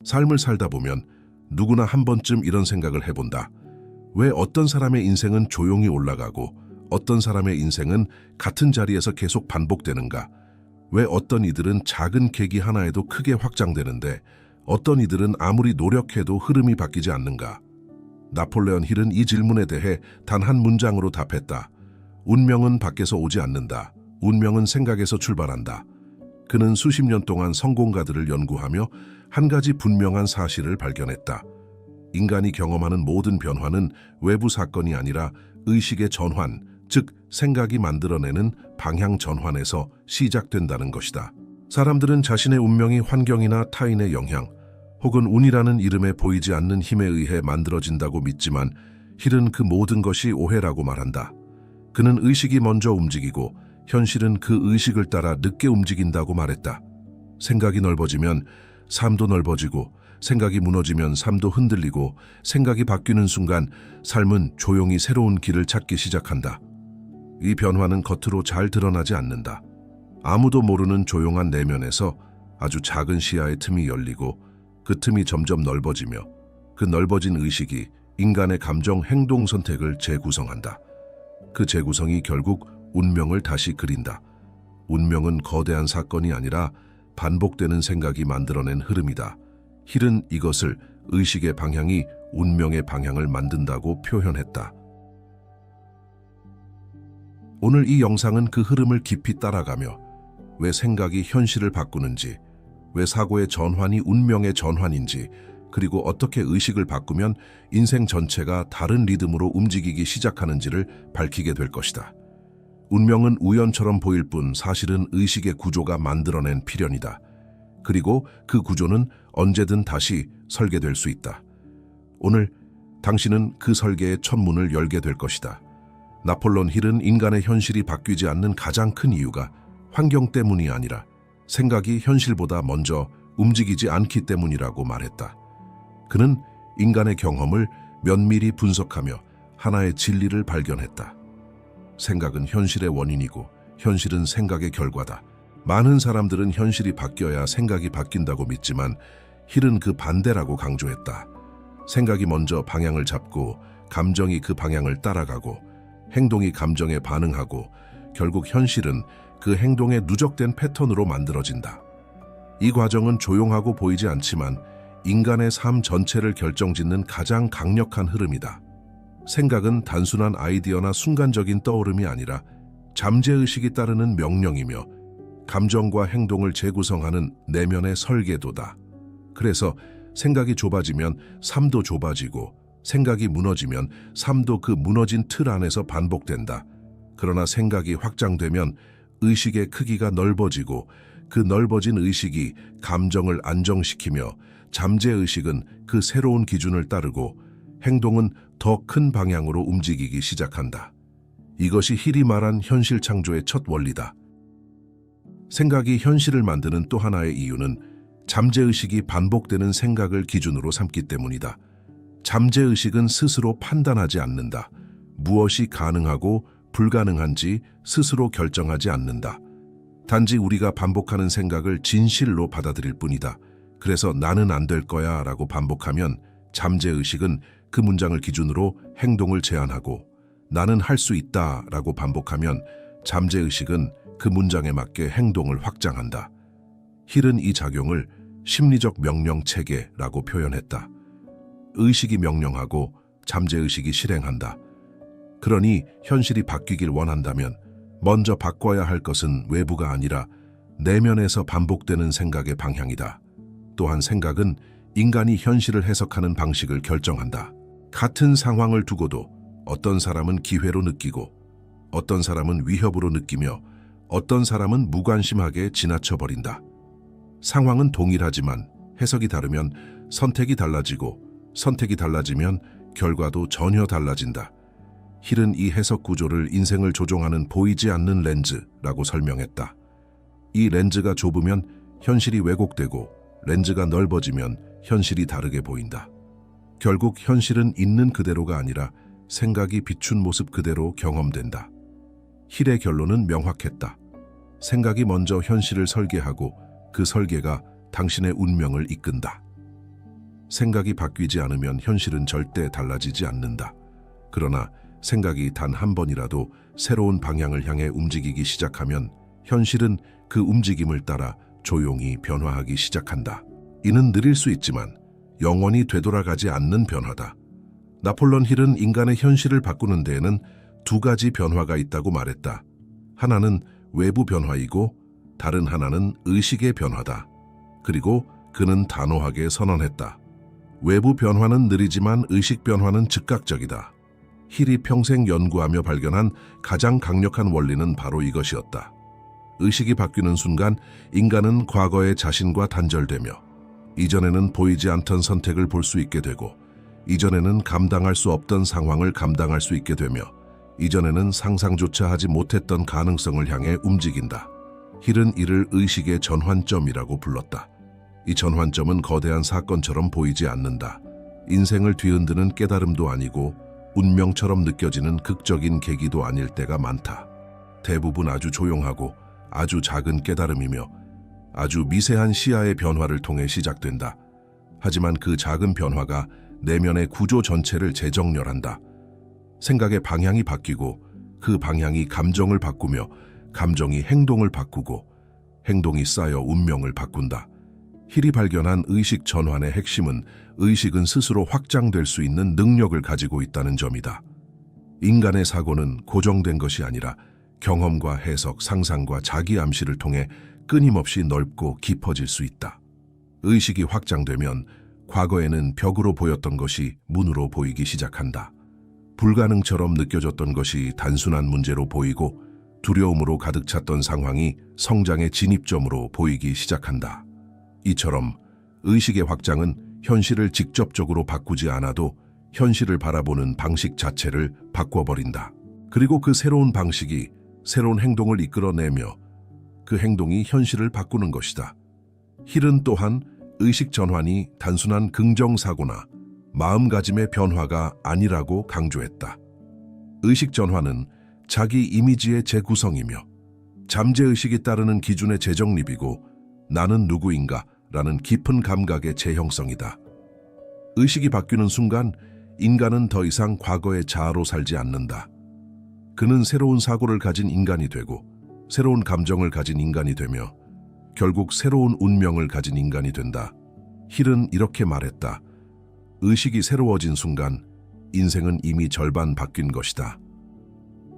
삶을 살다 보면 누구나 한 번쯤 이런 생각을 해본다. 왜 어떤 사람의 인생은 조용히 올라가고 어떤 사람의 인생은 같은 자리에서 계속 반복되는가? 왜 어떤 이들은 작은 계기 하나에도 크게 확장되는데 어떤 이들은 아무리 노력해도 흐름이 바뀌지 않는가? 나폴레온 힐은 이 질문에 대해 단 한 문장으로 답했다. 운명은 밖에서 오지 않는다. 운명은 생각에서 출발한다. 그는 수십 년 동안 성공가들을 연구하며 한 가지 분명한 사실을 발견했다. 인간이 경험하는 모든 변화는 외부 사건이 아니라 의식의 전환, 즉 생각이 만들어내는 방향 전환에서 시작된다는 것이다. 사람들은 자신의 운명이 환경이나 타인의 영향, 혹은 운이라는 이름에 보이지 않는 힘에 의해 만들어진다고 믿지만 힐은 그 모든 것이 오해라고 말한다. 그는 의식이 먼저 움직이고 현실은 그 의식을 따라 늦게 움직인다고 말했다. 생각이 넓어지면 삶도 넓어지고 생각이 무너지면 삶도 흔들리고 생각이 바뀌는 순간 삶은 조용히 새로운 길을 찾기 시작한다. 이 변화는 겉으로 잘 드러나지 않는다. 아무도 모르는 조용한 내면에서 아주 작은 시야의 틈이 열리고 그 틈이 점점 넓어지며 그 넓어진 의식이 인간의 감정, 행동, 선택을 재구성한다. 그 재구성이 결국 운명을 다시 그린다. 운명은 거대한 사건이 아니라 반복되는 생각이 만들어낸 흐름이다. 힐은 이것을 의식의 방향이 운명의 방향을 만든다고 표현했다. 오늘 이 영상은 그 흐름을 깊이 따라가며 왜 생각이 현실을 바꾸는지, 왜 사고의 전환이 운명의 전환인지, 그리고 어떻게 의식을 바꾸면 인생 전체가 다른 리듬으로 움직이기 시작하는지를 밝히게 될 것이다. 운명은 우연처럼 보일 뿐 사실은 의식의 구조가 만들어낸 필연이다. 그리고 그 구조는 언제든 다시 설계될 수 있다. 오늘 당신은 그 설계의 첫 문을 열게 될 것이다. 나폴레온 힐은 인간의 현실이 바뀌지 않는 가장 큰 이유가 환경 때문이 아니라 생각이 현실보다 먼저 움직이지 않기 때문이라고 말했다. 그는 인간의 경험을 면밀히 분석하며 하나의 진리를 발견했다. 생각은 현실의 원인이고 현실은 생각의 결과다. 많은 사람들은 현실이 바뀌어야 생각이 바뀐다고 믿지만 힐은 그 반대라고 강조했다. 생각이 먼저 방향을 잡고 감정이 그 방향을 따라가고 행동이 감정에 반응하고 결국 현실은 그 행동의 누적된 패턴으로 만들어진다. 이 과정은 조용하고 보이지 않지만 인간의 삶 전체를 결정짓는 가장 강력한 흐름이다. 생각은 단순한 아이디어나 순간적인 떠오름이 아니라 잠재의식이 따르는 명령이며 감정과 행동을 재구성하는 내면의 설계도다. 그래서 생각이 좁아지면 삶도 좁아지고 생각이 무너지면 삶도 그 무너진 틀 안에서 반복된다. 그러나 생각이 확장되면 의식의 크기가 넓어지고 그 넓어진 의식이 감정을 안정시키며 잠재의식은 그 새로운 기준을 따르고 행동은 더 큰 방향으로 움직이기 시작한다. 이것이 힐이 말한 현실 창조의 첫 원리다. 생각이 현실을 만드는 또 하나의 이유는 잠재의식이 반복되는 생각을 기준으로 삼기 때문이다. 잠재의식은 스스로 판단하지 않는다. 무엇이 가능하고 불가능한지 스스로 결정하지 않는다. 단지 우리가 반복하는 생각을 진실로 받아들일 뿐이다. 그래서 나는 안 될 거야 라고 반복하면 잠재의식은 그 문장을 기준으로 행동을 제한하고 나는 할 수 있다 라고 반복하면 잠재의식은 그 문장에 맞게 행동을 확장한다. 힐은 이 작용을 심리적 명령 체계라고 표현했다. 의식이 명령하고 잠재의식이 실행한다. 그러니 현실이 바뀌길 원한다면 먼저 바꿔야 할 것은 외부가 아니라 내면에서 반복되는 생각의 방향이다. 또한 생각은 인간이 현실을 해석하는 방식을 결정한다. 같은 상황을 두고도 어떤 사람은 기회로 느끼고 어떤 사람은 위협으로 느끼며 어떤 사람은 무관심하게 지나쳐버린다. 상황은 동일하지만 해석이 다르면 선택이 달라지고 선택이 달라지면 결과도 전혀 달라진다. 힐은 이 해석 구조를 인생을 조종하는 보이지 않는 렌즈라고 설명했다. 이 렌즈가 좁으면 현실이 왜곡되고 렌즈가 넓어지면 현실이 다르게 보인다. 결국 현실은 있는 그대로가 아니라 생각이 비춘 모습 그대로 경험된다. 힐의 결론은 명확했다. 생각이 먼저 현실을 설계하고 그 설계가 당신의 운명을 이끈다. 생각이 바뀌지 않으면 현실은 절대 달라지지 않는다. 그러나 생각이 단 한 번이라도 새로운 방향을 향해 움직이기 시작하면 현실은 그 움직임을 따라 조용히 변화하기 시작한다. 이는 느릴 수 있지만 영원히 되돌아가지 않는 변화다. 나폴레옹 힐은 인간의 현실을 바꾸는 데에는 두 가지 변화가 있다고 말했다. 하나는 외부 변화이고 다른 하나는 의식의 변화다. 그리고 그는 단호하게 선언했다. 외부 변화는 느리지만 의식 변화는 즉각적이다. 힐이 평생 연구하며 발견한 가장 강력한 원리는 바로 이것이었다. 의식이 바뀌는 순간 인간은 과거의 자신과 단절되며 이전에는 보이지 않던 선택을 볼 수 있게 되고 이전에는 감당할 수 없던 상황을 감당할 수 있게 되며 이전에는 상상조차 하지 못했던 가능성을 향해 움직인다. 힐은 이를 의식의 전환점이라고 불렀다. 이 전환점은 거대한 사건처럼 보이지 않는다. 인생을 뒤흔드는 깨달음도 아니고 운명처럼 느껴지는 극적인 계기도 아닐 때가 많다. 대부분 아주 조용하고 아주 작은 깨달음이며 아주 미세한 시야의 변화를 통해 시작된다. 하지만 그 작은 변화가 내면의 구조 전체를 재정렬한다. 생각의 방향이 바뀌고 그 방향이 감정을 바꾸며 감정이 행동을 바꾸고 행동이 쌓여 운명을 바꾼다. 힐이 발견한 의식 전환의 핵심은 의식은 스스로 확장될 수 있는 능력을 가지고 있다는 점이다. 인간의 사고는 고정된 것이 아니라 경험과 해석, 상상과 자기 암시를 통해 끊임없이 넓고 깊어질 수 있다. 의식이 확장되면 과거에는 벽으로 보였던 것이 문으로 보이기 시작한다. 불가능처럼 느껴졌던 것이 단순한 문제로 보이고 두려움으로 가득 찼던 상황이 성장의 진입점으로 보이기 시작한다. 이처럼 의식의 확장은 현실을 직접적으로 바꾸지 않아도 현실을 바라보는 방식 자체를 바꿔버린다. 그리고 그 새로운 방식이 새로운 행동을 이끌어내며 그 행동이 현실을 바꾸는 것이다. 힐은 또한 의식 전환이 단순한 긍정사고나 마음가짐의 변화가 아니라고 강조했다. 의식 전환은 자기 이미지의 재구성이며 잠재의식이 따르는 기준의 재정립이고 나는 누구인가 라는 깊은 감각의 재형성이다. 의식이 바뀌는 순간 인간은 더 이상 과거의 자아로 살지 않는다. 그는 새로운 사고를 가진 인간이 되고 새로운 감정을 가진 인간이 되며 결국 새로운 운명을 가진 인간이 된다. 힐은 이렇게 말했다. 의식이 새로워진 순간 인생은 이미 절반 바뀐 것이다.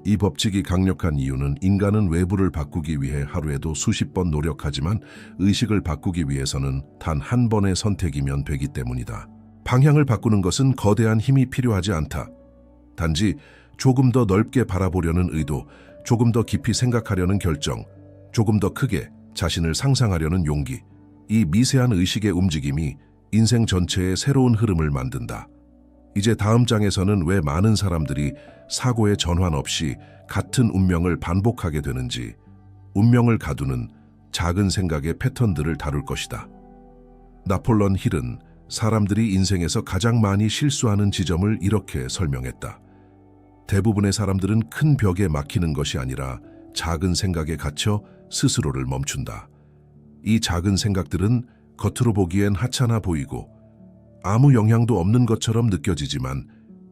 이 법칙이 강력한 이유는 인간은 외부를 바꾸기 위해 하루에도 수십 번 노력하지만 의식을 바꾸기 위해서는 단 한 번의 선택이면 되기 때문이다. 방향을 바꾸는 것은 거대한 힘이 필요하지 않다. 단지 조금 더 넓게 바라보려는 의도, 조금 더 깊이 생각하려는 결정, 조금 더 크게 자신을 상상하려는 용기, 이 미세한 의식의 움직임이 인생 전체의 새로운 흐름을 만든다. 이제 다음 장에서는 왜 많은 사람들이 사고의 전환 없이 같은 운명을 반복하게 되는지, 운명을 가두는 작은 생각의 패턴들을 다룰 것이다. 나폴레옹 힐은 사람들이 인생에서 가장 많이 실수하는 지점을 이렇게 설명했다. 대부분의 사람들은 큰 벽에 막히는 것이 아니라 작은 생각에 갇혀 스스로를 멈춘다. 이 작은 생각들은 겉으로 보기엔 하찮아 보이고 아무 영향도 없는 것처럼 느껴지지만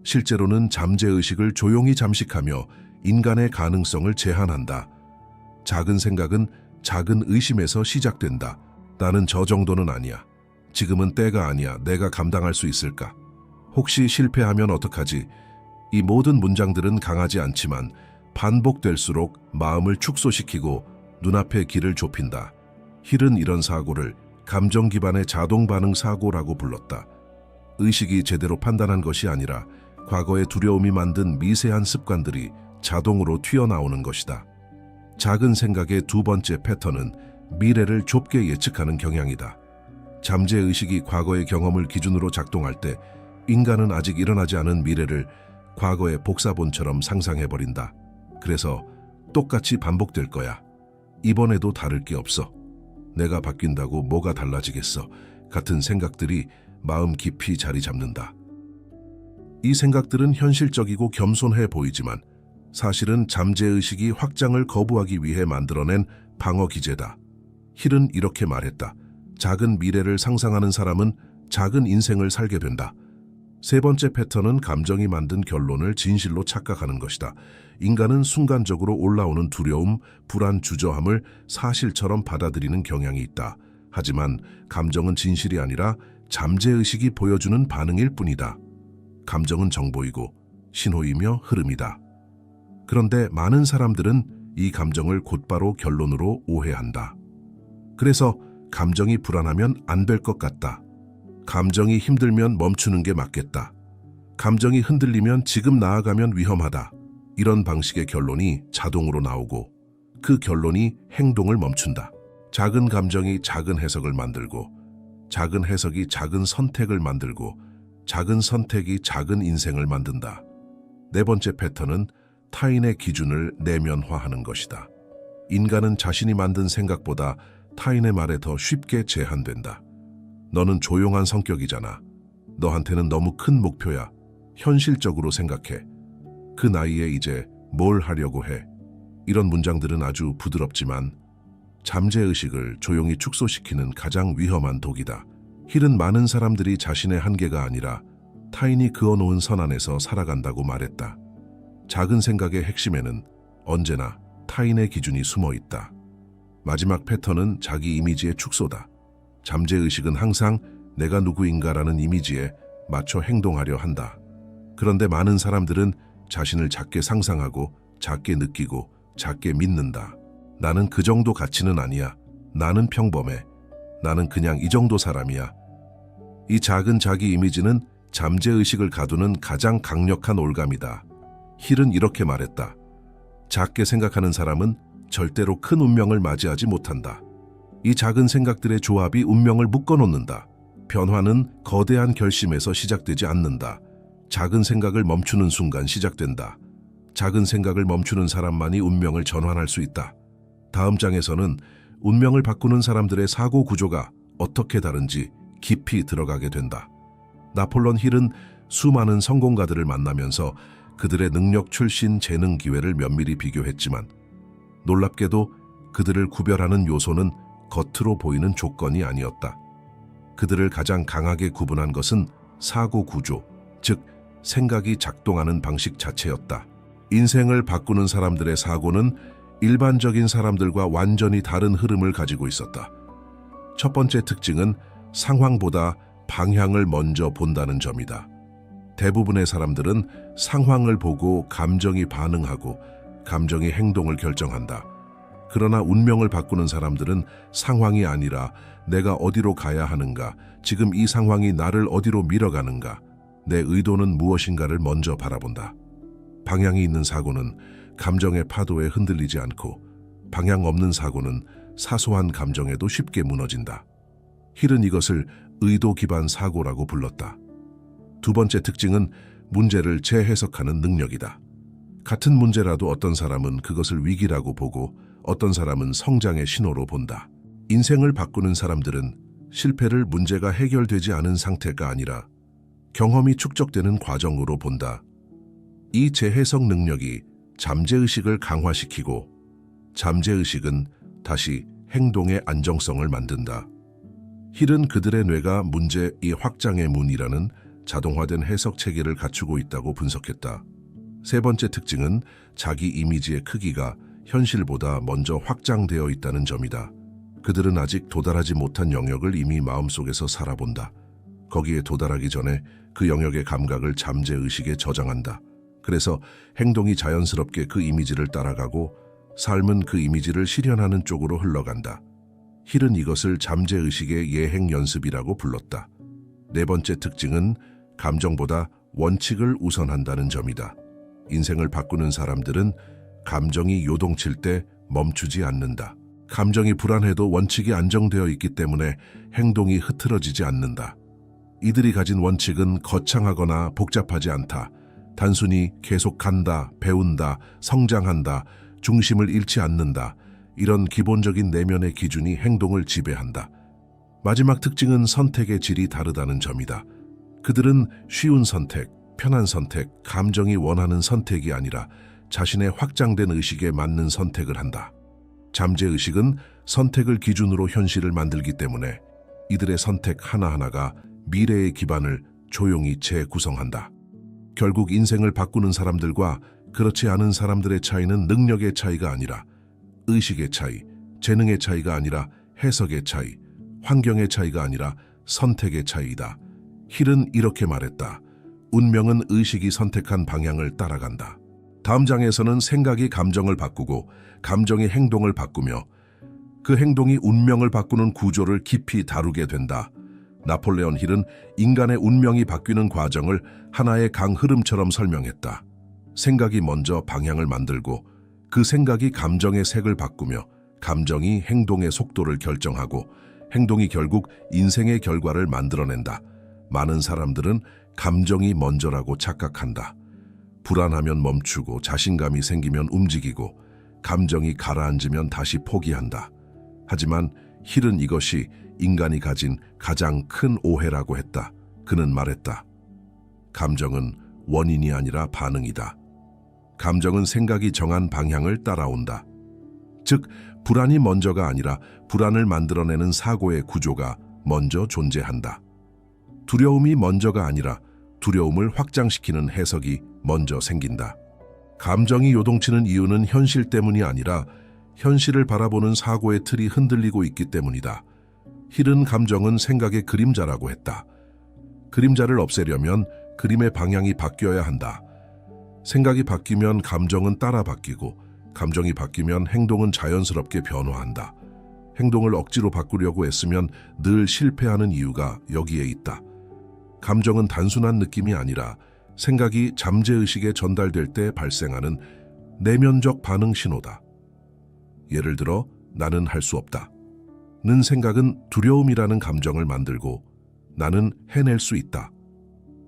실제로는 잠재의식을 조용히 잠식하며 인간의 가능성을 제한한다. 작은 생각은 작은 의심에서 시작된다. 나는 저 정도는 아니야. 지금은 때가 아니야. 내가 감당할 수 있을까? 혹시 실패하면 어떡하지? 이 모든 문장들은 강하지 않지만 반복될수록 마음을 축소시키고 눈앞의 길을 좁힌다. 힐은 이런 사고를 감정 기반의 자동 반응 사고라고 불렀다. 의식이 제대로 판단한 것이 아니라 과거의 두려움이 만든 미세한 습관들이 자동으로 튀어나오는 것이다. 작은 생각의 두 번째 패턴은 미래를 좁게 예측하는 경향이다. 잠재의식이 과거의 경험을 기준으로 작동할 때 인간은 아직 일어나지 않은 미래를 과거의 복사본처럼 상상해버린다. 그래서 똑같이 반복될 거야. 이번에도 다를 게 없어. 내가 바뀐다고 뭐가 달라지겠어. 같은 생각들이 마음 깊이 자리 잡는다. 이 생각들은 현실적이고 겸손해 보이지만 사실은 잠재의식이 확장을 거부하기 위해 만들어낸 방어 기제다. 힐은 이렇게 말했다. 작은 미래를 상상하는 사람은 작은 인생을 살게 된다. 세 번째 패턴은 감정이 만든 결론을 진실로 착각하는 것이다. 인간은 순간적으로 올라오는 두려움, 불안, 주저함을 사실처럼 받아들이는 경향이 있다. 하지만 감정은 진실이 아니라 잠재의식이 보여주는 반응일 뿐이다. 감정은 정보이고 신호이며 흐름이다. 그런데 많은 사람들은 이 감정을 곧바로 결론으로 오해한다. 그래서 감정이 불안하면 안 될 것 같다. 감정이 힘들면 멈추는 게 맞겠다. 감정이 흔들리면 지금 나아가면 위험하다. 이런 방식의 결론이 자동으로 나오고 그 결론이 행동을 멈춘다. 작은 감정이 작은 해석을 만들고 작은 해석이 작은 선택을 만들고 작은 선택이 작은 인생을 만든다. 네 번째 패턴은 타인의 기준을 내면화하는 것이다. 인간은 자신이 만든 생각보다 타인의 말에 더 쉽게 제한된다. 너는 조용한 성격이잖아. 너한테는 너무 큰 목표야. 현실적으로 생각해. 그 나이에 이제 뭘 하려고 해. 이런 문장들은 아주 부드럽지만 잠재의식을 조용히 축소시키는 가장 위험한 독이다. 힐은 많은 사람들이 자신의 한계가 아니라 타인이 그어놓은 선 안에서 살아간다고 말했다. 작은 생각의 핵심에는 언제나 타인의 기준이 숨어 있다. 마지막 패턴은 자기 이미지의 축소다. 잠재의식은 항상 내가 누구인가라는 이미지에 맞춰 행동하려 한다. 그런데 많은 사람들은 자신을 작게 상상하고 작게 느끼고 작게 믿는다. 나는 그 정도 가치는 아니야. 나는 평범해. 나는 그냥 이 정도 사람이야. 이 작은 자기 이미지는 잠재의식을 가두는 가장 강력한 올감이다. 힐은 이렇게 말했다. 작게 생각하는 사람은 절대로 큰 운명을 맞이하지 못한다. 이 작은 생각들의 조합이 운명을 묶어놓는다. 변화는 거대한 결심에서 시작되지 않는다. 작은 생각을 멈추는 순간 시작된다. 작은 생각을 멈추는 사람만이 운명을 전환할 수 있다. 다음 장에서는 운명을 바꾸는 사람들의 사고 구조가 어떻게 다른지 깊이 들어가게 된다. 나폴론 힐은 수많은 성공가들을 만나면서 그들의 능력, 출신, 재능, 기회를 면밀히 비교했지만 놀랍게도 그들을 구별하는 요소는 겉으로 보이는 조건이 아니었다. 그들을 가장 강하게 구분한 것은 사고 구조, 즉 생각이 작동하는 방식 자체였다. 인생을 바꾸는 사람들의 사고는 일반적인 사람들과 완전히 다른 흐름을 가지고 있었다. 첫 번째 특징은 상황보다 방향을 먼저 본다는 점이다. 대부분의 사람들은 상황을 보고 감정이 반응하고 감정이 행동을 결정한다. 그러나 운명을 바꾸는 사람들은 상황이 아니라 내가 어디로 가야 하는가, 지금 이 상황이 나를 어디로 밀어가는가, 내 의도는 무엇인가를 먼저 바라본다. 방향이 있는 사고는 감정의 파도에 흔들리지 않고 방향 없는 사고는 사소한 감정에도 쉽게 무너진다. 힐은 이것을 의도 기반 사고라고 불렀다. 두 번째 특징은 문제를 재해석하는 능력이다. 같은 문제라도 어떤 사람은 그것을 위기라고 보고 어떤 사람은 성장의 신호로 본다. 인생을 바꾸는 사람들은 실패를 문제가 해결되지 않은 상태가 아니라 경험이 축적되는 과정으로 본다. 이 재해석 능력이 잠재의식을 강화시키고 잠재의식은 다시 행동의 안정성을 만든다. 힐은 그들의 뇌가 문제의 확장의 문이라는 자동화된 해석 체계를 갖추고 있다고 분석했다. 세 번째 특징은 자기 이미지의 크기가 현실보다 먼저 확장되어 있다는 점이다. 그들은 아직 도달하지 못한 영역을 이미 마음속에서 살아본다. 거기에 도달하기 전에 그 영역의 감각을 잠재의식에 저장한다. 그래서 행동이 자연스럽게 그 이미지를 따라가고 삶은 그 이미지를 실현하는 쪽으로 흘러간다. 힐은 이것을 잠재의식의 예행 연습이라고 불렀다. 네 번째 특징은 감정보다 원칙을 우선한다는 점이다. 인생을 바꾸는 사람들은 감정이 요동칠 때 멈추지 않는다. 감정이 불안해도 원칙이 안정되어 있기 때문에 행동이 흐트러지지 않는다. 이들이 가진 원칙은 거창하거나 복잡하지 않다. 단순히 계속 간다, 배운다, 성장한다, 중심을 잃지 않는다. 이런 기본적인 내면의 기준이 행동을 지배한다. 마지막 특징은 선택의 질이 다르다는 점이다. 그들은 쉬운 선택, 편한 선택, 감정이 원하는 선택이 아니라 자신의 확장된 의식에 맞는 선택을 한다. 잠재의식은 선택을 기준으로 현실을 만들기 때문에 이들의 선택 하나하나가 미래의 기반을 조용히 재구성한다. 결국 인생을 바꾸는 사람들과 그렇지 않은 사람들의 차이는 능력의 차이가 아니라 의식의 차이, 재능의 차이가 아니라 해석의 차이, 환경의 차이가 아니라 선택의 차이이다. 힐은 이렇게 말했다. 운명은 의식이 선택한 방향을 따라간다. 다음 장에서는 생각이 감정을 바꾸고 감정이 행동을 바꾸며 그 행동이 운명을 바꾸는 구조를 깊이 다루게 된다. 나폴레온 힐은 인간의 운명이 바뀌는 과정을 하나의 강흐름처럼 설명했다. 생각이 먼저 방향을 만들고 그 생각이 감정의 색을 바꾸며 감정이 행동의 속도를 결정하고 행동이 결국 인생의 결과를 만들어낸다. 많은 사람들은 감정이 먼저라고 착각한다. 불안하면 멈추고 자신감이 생기면 움직이고 감정이 가라앉으면 다시 포기한다. 하지만 힐은 이것이 인간이 가진 가장 큰 오해라고 했다. 그는 말했다. 감정은 원인이 아니라 반응이다. 감정은 생각이 정한 방향을 따라온다. 즉, 불안이 먼저가 아니라 불안을 만들어내는 사고의 구조가 먼저 존재한다. 두려움이 먼저가 아니라 두려움을 확장시키는 해석이 먼저 생긴다. 감정이 요동치는 이유는 현실 때문이 아니라 현실을 바라보는 사고의 틀이 흔들리고 있기 때문이다. 힐은 감정은 생각의 그림자라고 했다. 그림자를 없애려면 그림의 방향이 바뀌어야 한다. 생각이 바뀌면 감정은 따라 바뀌고 감정이 바뀌면 행동은 자연스럽게 변화한다. 행동을 억지로 바꾸려고 애쓰면 늘 실패하는 이유가 여기에 있다. 감정은 단순한 느낌이 아니라 생각이 잠재의식에 전달될 때 발생하는 내면적 반응 신호다. 예를 들어 나는 할 수 없다. 는 생각은 두려움이라는 감정을 만들고 나는 해낼 수 있다.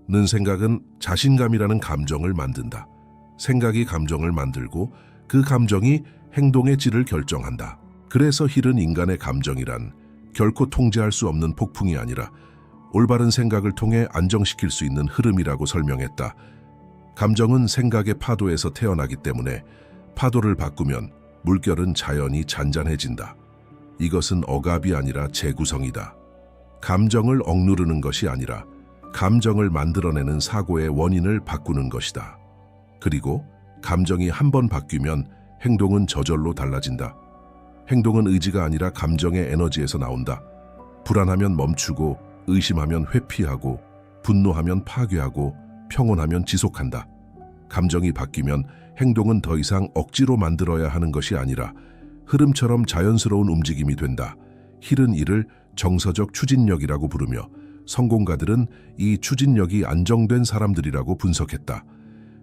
는 생각은 자신감이라는 감정을 만든다. 생각이 감정을 만들고 그 감정이 행동의 질을 결정한다. 그래서 힐은 인간의 감정이란 결코 통제할 수 없는 폭풍이 아니라 올바른 생각을 통해 안정시킬 수 있는 흐름이라고 설명했다. 감정은 생각의 파도에서 태어나기 때문에 파도를 바꾸면 물결은 자연히 잔잔해진다. 이것은 억압이 아니라 재구성이다. 감정을 억누르는 것이 아니라 감정을 만들어내는 사고의 원인을 바꾸는 것이다. 그리고 감정이 한 번 바뀌면 행동은 저절로 달라진다. 행동은 의지가 아니라 감정의 에너지에서 나온다. 불안하면 멈추고, 의심하면 회피하고, 분노하면 파괴하고, 평온하면 지속한다. 감정이 바뀌면 행동은 더 이상 억지로 만들어야 하는 것이 아니라 흐름처럼 자연스러운 움직임이 된다. 힐은 이를 정서적 추진력이라고 부르며 성공가들은 이 추진력이 안정된 사람들이라고 분석했다.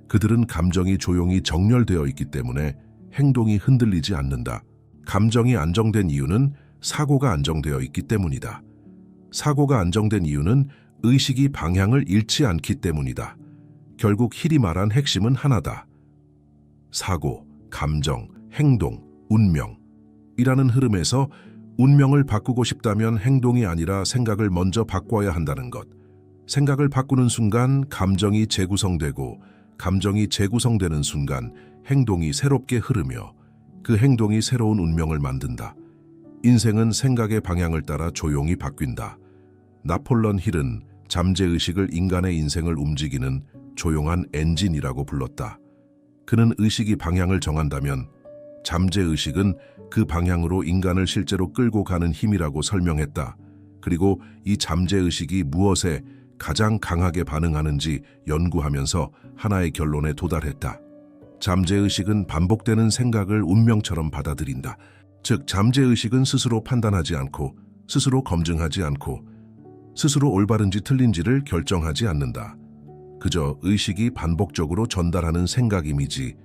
그들은 감정이 조용히 정렬되어 있기 때문에 행동이 흔들리지 않는다. 감정이 안정된 이유는 사고가 안정되어 있기 때문이다. 사고가 안정된 이유는 의식이 방향을 잃지 않기 때문이다. 결국 힐이 말한 핵심은 하나다. 사고, 감정, 행동, 운명이라는 흐름에서 운명을 바꾸고 싶다면 행동이 아니라 생각을 먼저 바꿔야 한다는 것. 생각을 바꾸는 순간 감정이 재구성되고 감정이 재구성되는 순간 행동이 새롭게 흐르며 그 행동이 새로운 운명을 만든다. 인생은 생각의 방향을 따라 조용히 바뀐다. 나폴레온 힐은 잠재의식을 인간의 인생을 움직이는 조용한 엔진이라고 불렀다. 그는 의식이 방향을 정한다면 잠재의식은 그 방향으로 인간을 실제로 끌고 가는 힘이라고 설명했다. 그리고 이 잠재의식이 무엇에 가장 강하게 반응하는지 연구하면서 하나의 결론에 도달했다. 잠재의식은 반복되는 생각을 운명처럼 받아들인다. 즉, 잠재의식은 스스로 판단하지 않고, 스스로 검증하지 않고, 스스로 올바른지 틀린지를 결정하지 않는다. 그저 의식이 반복적으로 전달하는 생각 이미지,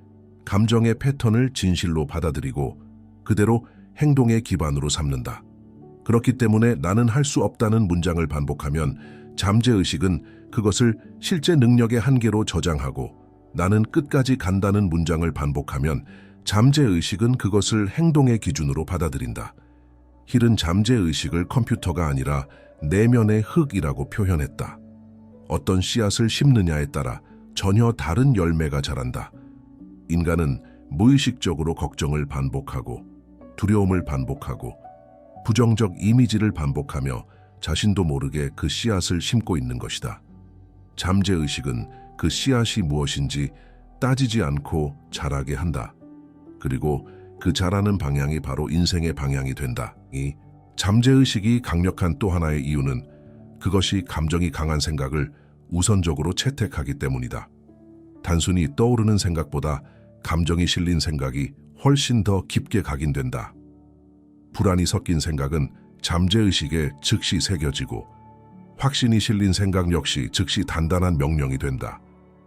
감정의 패턴을 진실로 받아들이고 그대로 행동의 기반으로 삼는다. 그렇기 때문에 나는 할 수 없다는 문장을 반복하면 잠재의식은 그것을 실제 능력의 한계로 저장하고 나는 끝까지 간다는 문장을 반복하면 잠재의식은 그것을 행동의 기준으로 받아들인다. 힐은 잠재의식을 컴퓨터가 아니라 내면의 흙이라고 표현했다. 어떤 씨앗을 심느냐에 따라 전혀 다른 열매가 자란다. 인간은 무의식적으로 걱정을 반복하고 두려움을 반복하고 부정적 이미지를 반복하며 자신도 모르게 그 씨앗을 심고 있는 것이다. 잠재의식은 그 씨앗이 무엇인지 따지지 않고 자라게 한다. 그리고 그 자라는 방향이 바로 인생의 방향이 된다. 이 잠재의식이 강력한 또 하나의 이유는 그것이 감정이 강한 생각을 우선적으로 채택하기 때문이다. 단순히 떠오르는 생각보다 감정이 실린 생각이 훨씬 더 깊게 각인된다. 불안이 섞인 생각은 잠재의식에 즉시 새겨지고 확신이 실린 생각 역시 즉시 단단한 명령이 된다.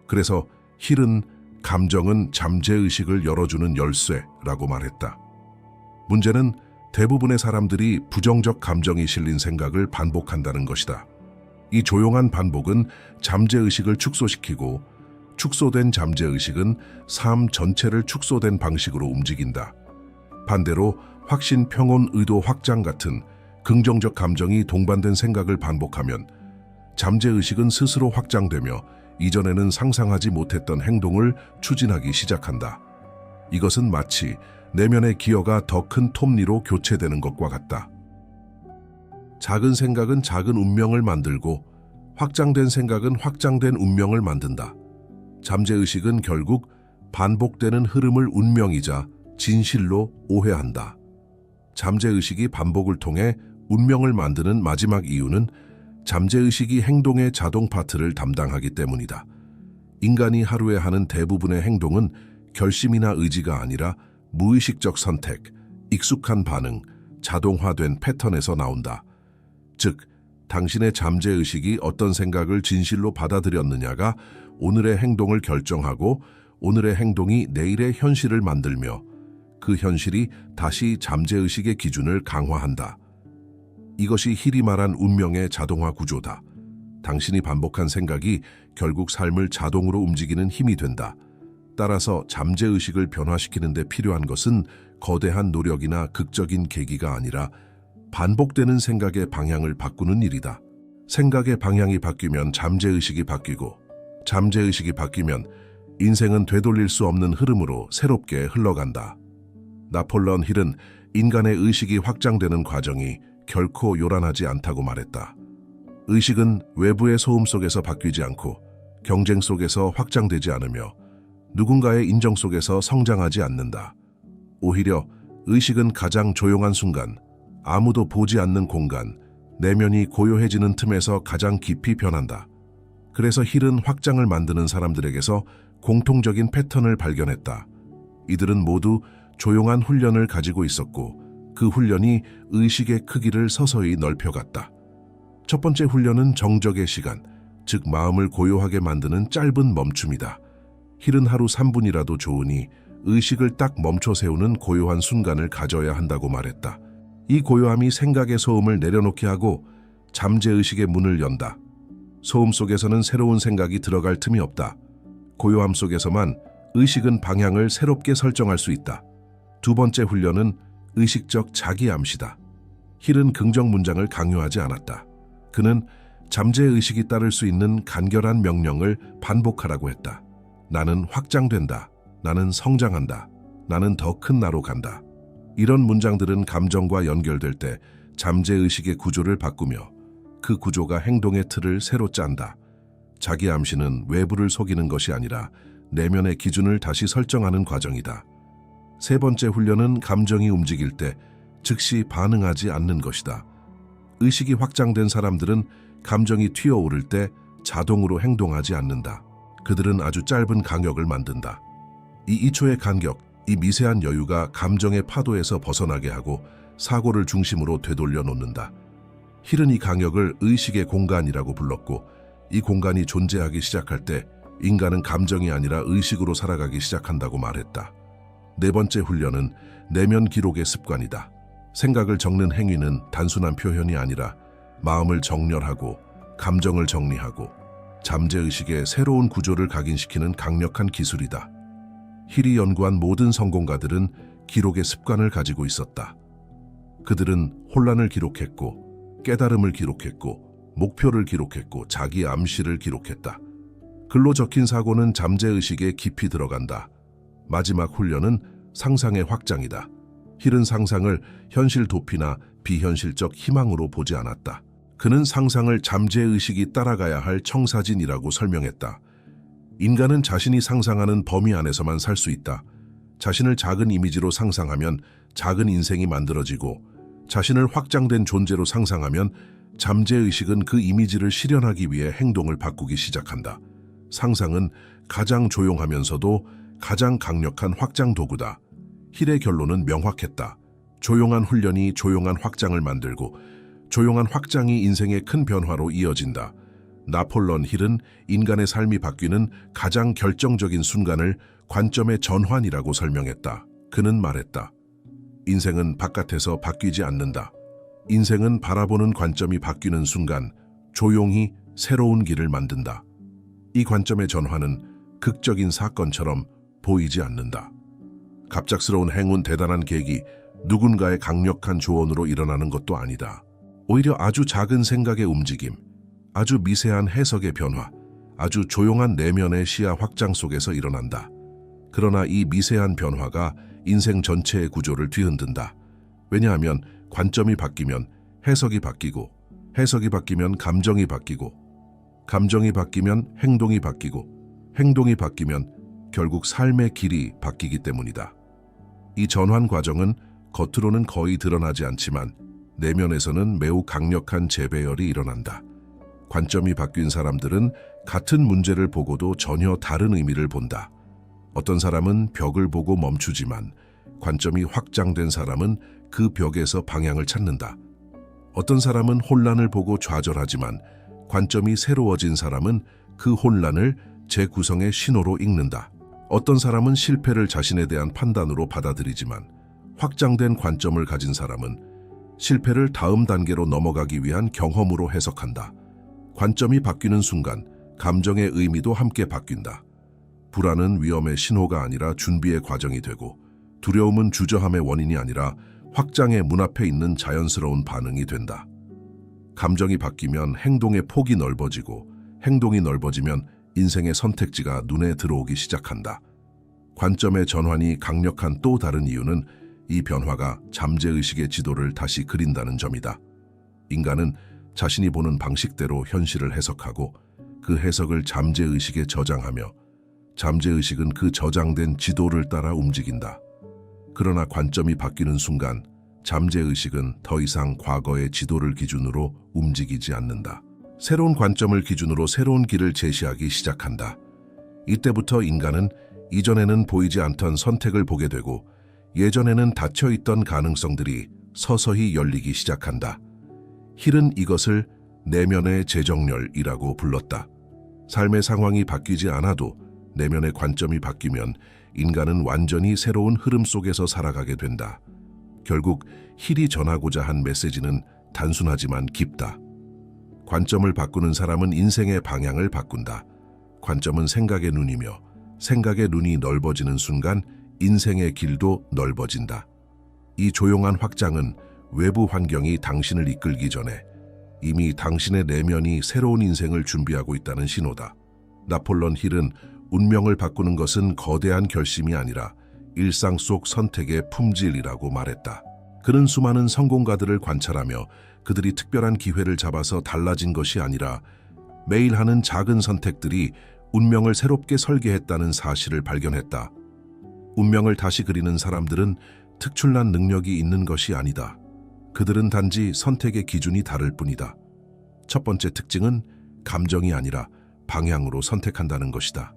그래서 힐은 감정은 잠재의식을 열어주는 열쇠라고 말했다. 문제는 대부분의 사람들이 부정적 감정이 실린 생각을 반복한다는 것이다. 이 조용한 반복은 잠재의식을 축소시키고 축소된 잠재의식은 삶 전체를 축소된 방식으로 움직인다. 반대로 확신, 평온, 의도, 확장 같은 긍정적 감정이 동반된 생각을 반복하면 잠재의식은 스스로 확장되며 이전에는 상상하지 못했던 행동을 추진하기 시작한다. 이것은 마치 내면의 기어가 더 큰 톱니로 교체되는 것과 같다. 작은 생각은 작은 운명을 만들고 확장된 생각은 확장된 운명을 만든다. 잠재의식은 결국 반복되는 흐름을 운명이자 진실로 오해한다. 잠재의식이 반복을 통해 운명을 만드는 마지막 이유는 잠재의식이 행동의 자동 파트를 담당하기 때문이다. 인간이 하루에 하는 대부분의 행동은 결심이나 의지가 아니라 무의식적 선택, 익숙한 반응, 자동화된 패턴에서 나온다. 즉, 당신의 잠재의식이 어떤 생각을 진실로 받아들였느냐가 오늘의 행동을 결정하고 오늘의 행동이 내일의 현실을 만들며 그 현실이 다시 잠재의식의 기준을 강화한다. 이것이 힐이 말한 운명의 자동화 구조다. 당신이 반복한 생각이 결국 삶을 자동으로 움직이는 힘이 된다. 따라서 잠재의식을 변화시키는 데 필요한 것은 거대한 노력이나 극적인 계기가 아니라 반복되는 생각의 방향을 바꾸는 일이다. 생각의 방향이 바뀌면 잠재의식이 바뀌고 잠재의식이 바뀌면 인생은 되돌릴 수 없는 흐름으로 새롭게 흘러간다. 나폴레온 힐은 인간의 의식이 확장되는 과정이 결코 요란하지 않다고 말했다. 의식은 외부의 소음 속에서 바뀌지 않고 경쟁 속에서 확장되지 않으며 누군가의 인정 속에서 성장하지 않는다. 오히려 의식은 가장 조용한 순간, 아무도 보지 않는 공간, 내면이 고요해지는 틈에서 가장 깊이 변한다. 그래서 힐은 확장을 만드는 사람들에게서 공통적인 패턴을 발견했다. 이들은 모두 조용한 훈련을 가지고 있었고 그 훈련이 의식의 크기를 서서히 넓혀갔다. 첫 번째 훈련은 정적의 시간, 즉 마음을 고요하게 만드는 짧은 멈춤이다. 힐은 하루 3분이라도 좋으니 의식을 딱 멈춰 세우는 고요한 순간을 가져야 한다고 말했다. 이 고요함이 생각의 소음을 내려놓게 하고 잠재의식의 문을 연다. 소음 속에서는 새로운 생각이 들어갈 틈이 없다. 고요함 속에서만 의식은 방향을 새롭게 설정할 수 있다. 두 번째 훈련은 의식적 자기암시다. 힐은 긍정 문장을 강요하지 않았다. 그는 잠재의식이 따를 수 있는 간결한 명령을 반복하라고 했다. 나는 확장된다. 나는 성장한다. 나는 더 큰 나로 간다. 이런 문장들은 감정과 연결될 때 잠재의식의 구조를 바꾸며 그 구조가 행동의 틀을 새로 짠다. 자기 암시는 외부를 속이는 것이 아니라 내면의 기준을 다시 설정하는 과정이다. 세 번째 훈련은 감정이 움직일 때 즉시 반응하지 않는 것이다. 의식이 확장된 사람들은 감정이 튀어오를 때 자동으로 행동하지 않는다. 그들은 아주 짧은 간격을 만든다. 이 2초의 간격, 이 미세한 여유가 감정의 파도에서 벗어나게 하고 사고를 중심으로 되돌려 놓는다. 힐은 이 간격을 의식의 공간이라고 불렀고 이 공간이 존재하기 시작할 때 인간은 감정이 아니라 의식으로 살아가기 시작한다고 말했다. 네 번째 훈련은 내면 기록의 습관이다. 생각을 적는 행위는 단순한 표현이 아니라 마음을 정렬하고 감정을 정리하고 잠재의식의 새로운 구조를 각인시키는 강력한 기술이다. 힐이 연구한 모든 성공가들은 기록의 습관을 가지고 있었다. 그들은 혼란을 기록했고 깨달음을 기록했고 목표를 기록했고 자기 암시를 기록했다. 글로 적힌 사고는 잠재의식에 깊이 들어간다. 마지막 훈련은 상상의 확장이다. 힐은 상상을 현실 도피나 비현실적 희망으로 보지 않았다. 그는 상상을 잠재의식이 따라가야 할 청사진이라고 설명했다. 인간은 자신이 상상하는 범위 안에서만 살 수 있다. 자신을 작은 이미지로 상상하면 작은 인생이 만들어지고 자신을 확장된 존재로 상상하면 잠재의식은 그 이미지를 실현하기 위해 행동을 바꾸기 시작한다. 상상은 가장 조용하면서도 가장 강력한 확장 도구다. 힐의 결론은 명확했다. 조용한 훈련이 조용한 확장을 만들고 조용한 확장이 인생의 큰 변화로 이어진다. 나폴론 힐은 인간의 삶이 바뀌는 가장 결정적인 순간을 관점의 전환이라고 설명했다. 그는 말했다. 인생은 바깥에서 바뀌지 않는다. 인생은 바라보는 관점이 바뀌는 순간 조용히 새로운 길을 만든다. 이 관점의 전환은 극적인 사건처럼 보이지 않는다. 갑작스러운 행운, 대단한 계기, 누군가의 강력한 조언으로 일어나는 것도 아니다. 오히려 아주 작은 생각의 움직임, 아주 미세한 해석의 변화, 아주 조용한 내면의 시야 확장 속에서 일어난다. 그러나 이 미세한 변화가 인생 전체의 구조를 뒤흔든다. 왜냐하면 관점이 바뀌면 해석이 바뀌고, 해석이 바뀌면 감정이 바뀌고, 감정이 바뀌면 행동이 바뀌고, 행동이 바뀌면 결국 삶의 길이 바뀌기 때문이다. 이 전환 과정은 겉으로는 거의 드러나지 않지만 내면에서는 매우 강력한 재배열이 일어난다. 관점이 바뀐 사람들은 같은 문제를 보고도 전혀 다른 의미를 본다. 어떤 사람은 벽을 보고 멈추지만 관점이 확장된 사람은 그 벽에서 방향을 찾는다. 어떤 사람은 혼란을 보고 좌절하지만 관점이 새로워진 사람은 그 혼란을 재구성의 신호로 읽는다. 어떤 사람은 실패를 자신에 대한 판단으로 받아들이지만 확장된 관점을 가진 사람은 실패를 다음 단계로 넘어가기 위한 경험으로 해석한다. 관점이 바뀌는 순간 감정의 의미도 함께 바뀐다. 불안은 위험의 신호가 아니라 준비의 과정이 되고 두려움은 주저함의 원인이 아니라 확장의 문 앞에 있는 자연스러운 반응이 된다. 감정이 바뀌면 행동의 폭이 넓어지고 행동이 넓어지면 인생의 선택지가 눈에 들어오기 시작한다. 관점의 전환이 강력한 또 다른 이유는 이 변화가 잠재의식의 지도를 다시 그린다는 점이다. 인간은 자신이 보는 방식대로 현실을 해석하고 그 해석을 잠재의식에 저장하며 잠재의식은 그 저장된 지도를 따라 움직인다. 그러나 관점이 바뀌는 순간 잠재의식은 더 이상 과거의 지도를 기준으로 움직이지 않는다. 새로운 관점을 기준으로 새로운 길을 제시하기 시작한다. 이때부터 인간은 이전에는 보이지 않던 선택을 보게 되고 예전에는 닫혀있던 가능성들이 서서히 열리기 시작한다. 힐은 이것을 내면의 재정렬이라고 불렀다. 삶의 상황이 바뀌지 않아도 내면의 관점이 바뀌면 인간은 완전히 새로운 흐름 속에서 살아가게 된다. 결국 힐이 전하고자 한 메시지는 단순하지만 깊다. 관점을 바꾸는 사람은 인생의 방향을 바꾼다. 관점은 생각의 눈이며 생각의 눈이 넓어지는 순간 인생의 길도 넓어진다. 이 조용한 확장은 외부 환경이 당신을 이끌기 전에 이미 당신의 내면이 새로운 인생을 준비하고 있다는 신호다. 나폴론 힐은 운명을 바꾸는 것은 거대한 결심이 아니라 일상 속 선택의 품질이라고 말했다. 그는 수많은 성공가들을 관찰하며 그들이 특별한 기회를 잡아서 달라진 것이 아니라 매일 하는 작은 선택들이 운명을 새롭게 설계했다는 사실을 발견했다. 운명을 다시 그리는 사람들은 특출난 능력이 있는 것이 아니다. 그들은 단지 선택의 기준이 다를 뿐이다. 첫 번째 특징은 감정이 아니라 방향으로 선택한다는 것이다.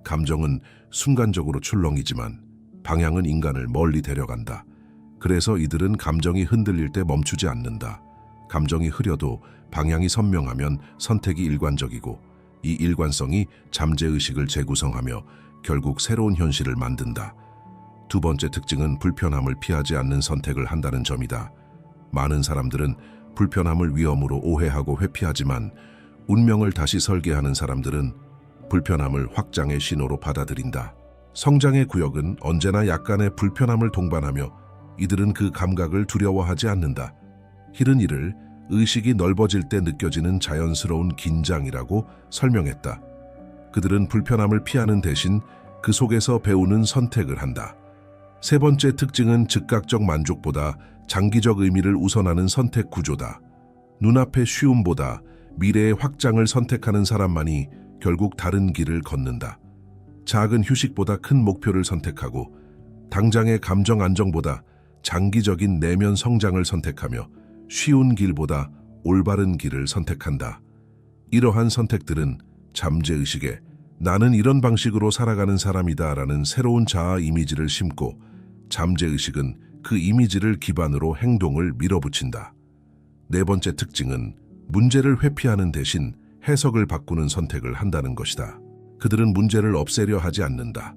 감정은 순간적으로 출렁이지만 방향은 인간을 멀리 데려간다. 그래서 이들은 감정이 흔들릴 때 멈추지 않는다. 감정이 흐려도 방향이 선명하면 선택이 일관적이고 이 일관성이 잠재의식을 재구성하며 결국 새로운 현실을 만든다. 두 번째 특징은 불편함을 피하지 않는 선택을 한다는 점이다. 많은 사람들은 불편함을 위험으로 오해하고 회피하지만 운명을 다시 설계하는 사람들은 불편함을 확장의 신호로 받아들인다. 성장의 구역은 언제나 약간의 불편함을 동반하며 이들은 그 감각을 두려워하지 않는다. 힐은 이를 의식이 넓어질 때 느껴지는 자연스러운 긴장이라고 설명했다. 그들은 불편함을 피하는 대신 그 속에서 배우는 선택을 한다. 세 번째 특징은 즉각적 만족보다 장기적 의미를 우선하는 선택 구조다. 눈앞의 쉬움보다 미래의 확장을 선택하는 사람만이 결국 다른 길을 걷는다. 작은 휴식보다 큰 목표를 선택하고 당장의 감정 안정보다 장기적인 내면 성장을 선택하며 쉬운 길보다 올바른 길을 선택한다. 이러한 선택들은 잠재의식에 나는 이런 방식으로 살아가는 사람이다 라는 새로운 자아 이미지를 심고 잠재의식은 그 이미지를 기반으로 행동을 밀어붙인다. 네 번째 특징은 문제를 회피하는 대신 해석을 바꾸는 선택을 한다는 것이다. 그들은 문제를 없애려 하지 않는다.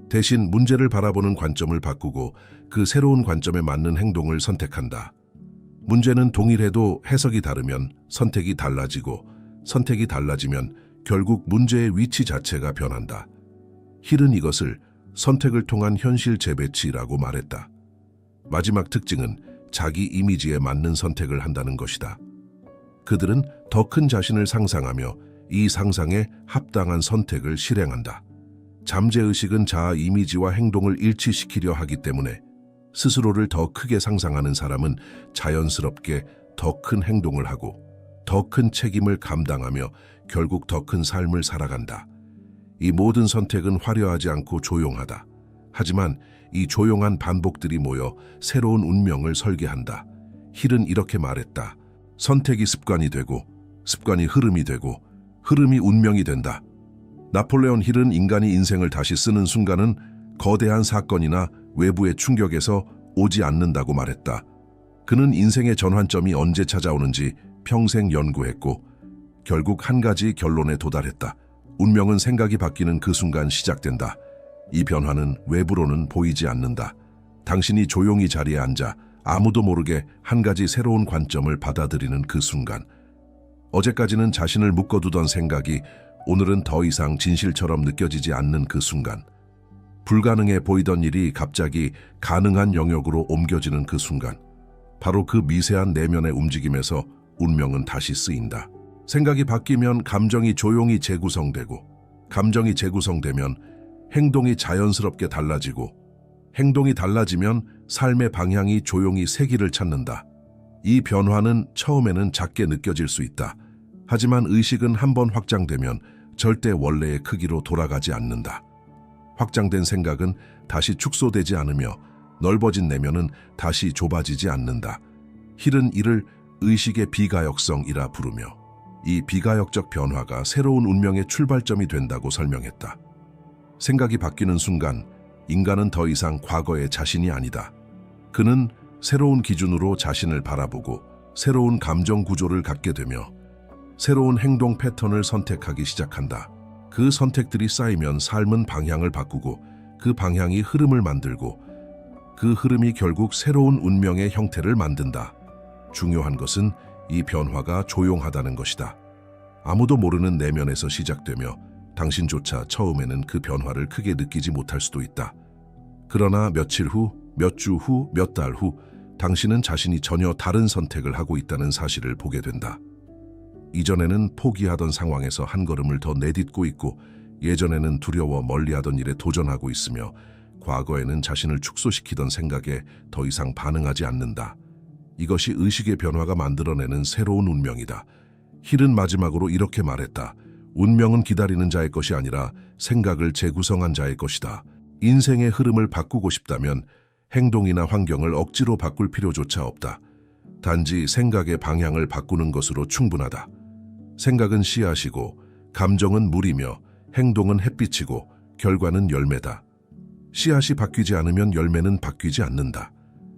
대신 문제를 바라보는 관점을 바꾸고 그 새로운 관점에 맞는 행동을 선택한다. 문제는 동일해도 해석이 다르면 선택이 달라지고 선택이 달라지면 결국 문제의 위치 자체가 변한다. 힐은 이것을 선택을 통한 현실 재배치라고 말했다. 마지막 특징은 자기 이미지에 맞는 선택을 한다는 것이다. 그들은 더 큰 자신을 상상하며 이 상상에 합당한 선택을 실행한다. 잠재의식은 자아 이미지와 행동을 일치시키려 하기 때문에 스스로를 더 크게 상상하는 사람은 자연스럽게 더 큰 행동을 하고 더 큰 책임을 감당하며 결국 더 큰 삶을 살아간다. 이 모든 선택은 화려하지 않고 조용하다. 하지만 이 조용한 반복들이 모여 새로운 운명을 설계한다. 힐은 이렇게 말했다. 선택이 습관이 되고 습관이 흐름이 되고 흐름이 운명이 된다. 나폴레온 힐은 인간이 인생을 다시 쓰는 순간은 거대한 사건이나 외부의 충격에서 오지 않는다고 말했다. 그는 인생의 전환점이 언제 찾아오는지 평생 연구했고 결국 한 가지 결론에 도달했다. 운명은 생각이 바뀌는 그 순간 시작된다. 이 변화는 외부로는 보이지 않는다. 당신이 조용히 자리에 앉아 아무도 모르게 한 가지 새로운 관점을 받아들이는 그 순간. 어제까지는 자신을 묶어두던 생각이 오늘은 더 이상 진실처럼 느껴지지 않는 그 순간. 불가능해 보이던 일이 갑자기 가능한 영역으로 옮겨지는 그 순간. 바로 그 미세한 내면의 움직임에서 운명은 다시 쓰인다. 생각이 바뀌면 감정이 조용히 재구성되고 감정이 재구성되면 행동이 자연스럽게 달라지고 행동이 달라지면 삶의 방향이 조용히 새 길을 찾는다. 이 변화는 처음에는 작게 느껴질 수 있다. 하지만 의식은 한번 확장되면 절대 원래의 크기로 돌아가지 않는다. 확장된 생각은 다시 축소되지 않으며 넓어진 내면은 다시 좁아지지 않는다. 힐은 이를 의식의 비가역성이라 부르며 이 비가역적 변화가 새로운 운명의 출발점이 된다고 설명했다. 생각이 바뀌는 순간 인간은 더 이상 과거의 자신이 아니다. 그는 새로운 기준으로 자신을 바라보고 새로운 감정 구조를 갖게 되며 새로운 행동 패턴을 선택하기 시작한다. 그 선택들이 쌓이면 삶은 방향을 바꾸고 그 방향이 흐름을 만들고 그 흐름이 결국 새로운 운명의 형태를 만든다. 중요한 것은 이 변화가 조용하다는 것이다. 아무도 모르는 내면에서 시작되며 당신조차 처음에는 그 변화를 크게 느끼지 못할 수도 있다. 그러나 며칠 후, 몇 주 후, 몇 달 후 당신은 자신이 전혀 다른 선택을 하고 있다는 사실을 보게 된다. 이전에는 포기하던 상황에서 한 걸음을 더 내딛고 있고 예전에는 두려워 멀리하던 일에 도전하고 있으며 과거에는 자신을 축소시키던 생각에 더 이상 반응하지 않는다. 이것이 의식의 변화가 만들어내는 새로운 운명이다. 힐은 마지막으로 이렇게 말했다. 운명은 기다리는 자의 것이 아니라 생각을 재구성한 자의 것이다. 인생의 흐름을 바꾸고 싶다면 행동이나 환경을 억지로 바꿀 필요조차 없다. 단지 생각의 방향을 바꾸는 것으로 충분하다. 생각은 씨앗이고 감정은 물이며 행동은 햇빛이고 결과는 열매다. 씨앗이 바뀌지 않으면 열매는 바뀌지 않는다.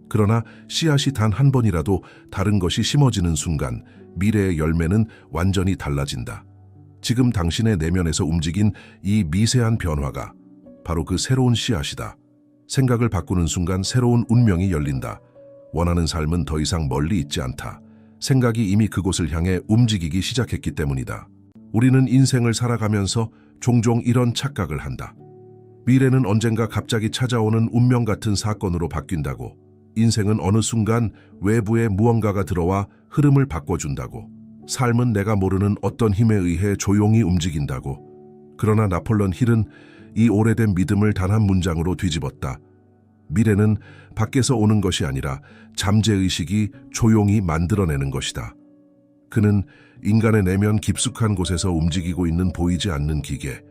그러나 씨앗이 단 한 번이라도 다른 것이 심어지는 순간 미래의 열매는 완전히 달라진다. 지금 당신의 내면에서 움직인 이 미세한 변화가 바로 그 새로운 씨앗이다. 생각을 바꾸는 순간 새로운 운명이 열린다. 원하는 삶은 더 이상 멀리 있지 않다. 생각이 이미 그곳을 향해 움직이기 시작했기 때문이다. 우리는 인생을 살아가면서 종종 이런 착각을 한다. 미래는 언젠가 갑자기 찾아오는 운명 같은 사건으로 바뀐다고. 인생은 어느 순간 외부의 무언가가 들어와 흐름을 바꿔준다고. 삶은 내가 모르는 어떤 힘에 의해 조용히 움직인다고. 그러나 나폴레온 힐은 이 오래된 믿음을 단 한 문장으로 뒤집었다. 미래는 밖에서 오는 것이 아니라 잠재의식이 조용히 만들어내는 것이다. 그는 인간의 내면 깊숙한 곳에서 움직이고 있는 보이지 않는 기계,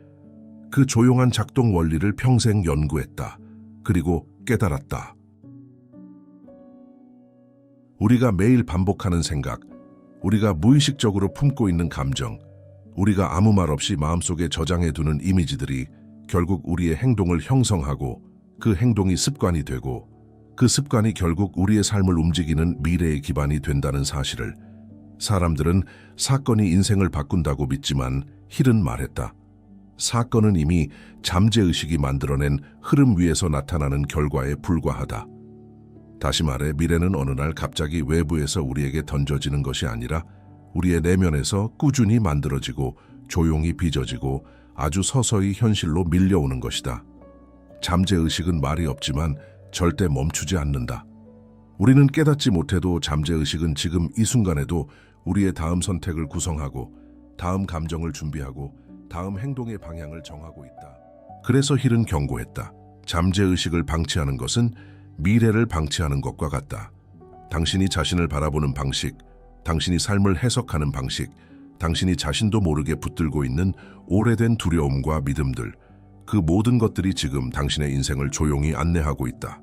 그 조용한 작동 원리를 평생 연구했다. 그리고 깨달았다. 우리가 매일 반복하는 생각, 우리가 무의식적으로 품고 있는 감정, 우리가 아무 말 없이 마음속에 저장해두는 이미지들이 결국 우리의 행동을 형성하고 그 행동이 습관이 되고 그 습관이 결국 우리의 삶을 움직이는 미래의 기반이 된다는 사실을 사람들은 사건이 인생을 바꾼다고 믿지만 힐은 말했다. 사건은 이미 잠재의식이 만들어낸 흐름 위에서 나타나는 결과에 불과하다. 다시 말해 미래는 어느 날 갑자기 외부에서 우리에게 던져지는 것이 아니라 우리의 내면에서 꾸준히 만들어지고 조용히 빚어지고 아주 서서히 현실로 밀려오는 것이다. 잠재의식은 말이 없지만 절대 멈추지 않는다. 우리는 깨닫지 못해도 잠재의식은 지금 이 순간에도 우리의 다음 선택을 구성하고 다음 감정을 준비하고 다음 행동의 방향을 정하고 있다. 그래서 힐은 경고했다. 잠재의식을 방치하는 것은 미래를 방치하는 것과 같다. 당신이 자신을 바라보는 방식, 당신이 삶을 해석하는 방식, 당신이 자신도 모르게 붙들고 있는 오래된 두려움과 믿음들, 그 모든 것들이 지금 당신의 인생을 조용히 안내하고 있다.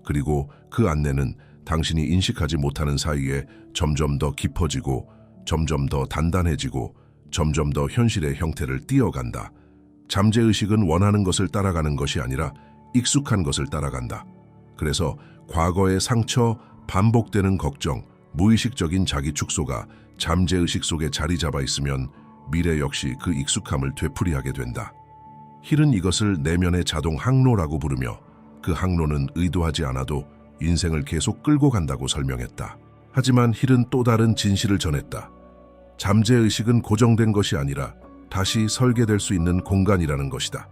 그리고 그 안내는 당신이 인식하지 못하는 사이에 점점 더 깊어지고 점점 더 단단해지고 점점 더 현실의 형태를 띄어간다. 잠재의식은 원하는 것을 따라가는 것이 아니라 익숙한 것을 따라간다. 그래서 과거의 상처, 반복되는 걱정, 무의식적인 자기 축소가 잠재의식 속에 자리 잡아 있으면 미래 역시 그 익숙함을 되풀이하게 된다. 힐은 이것을 내면의 자동 항로라고 부르며 그 항로는 의도하지 않아도 인생을 계속 끌고 간다고 설명했다. 하지만 힐은 또 다른 진실을 전했다. 잠재의식은 고정된 것이 아니라 다시 설계될 수 있는 공간이라는 것이다.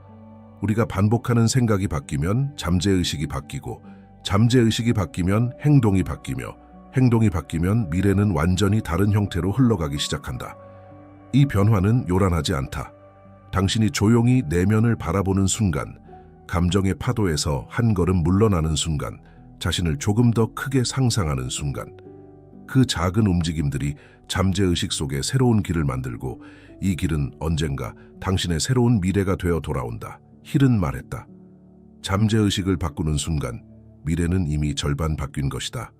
우리가 반복하는 생각이 바뀌면 잠재의식이 바뀌고 잠재의식이 바뀌면 행동이 바뀌며 행동이 바뀌면 미래는 완전히 다른 형태로 흘러가기 시작한다. 이 변화는 요란하지 않다. 당신이 조용히 내면을 바라보는 순간, 감정의 파도에서 한 걸음 물러나는 순간, 자신을 조금 더 크게 상상하는 순간, 그 작은 움직임들이 잠재의식 속에 새로운 길을 만들고 이 길은 언젠가 당신의 새로운 미래가 되어 돌아온다. 힐은 말했다. 잠재의식을 바꾸는 순간, 미래는 이미 절반 바뀐 것이다.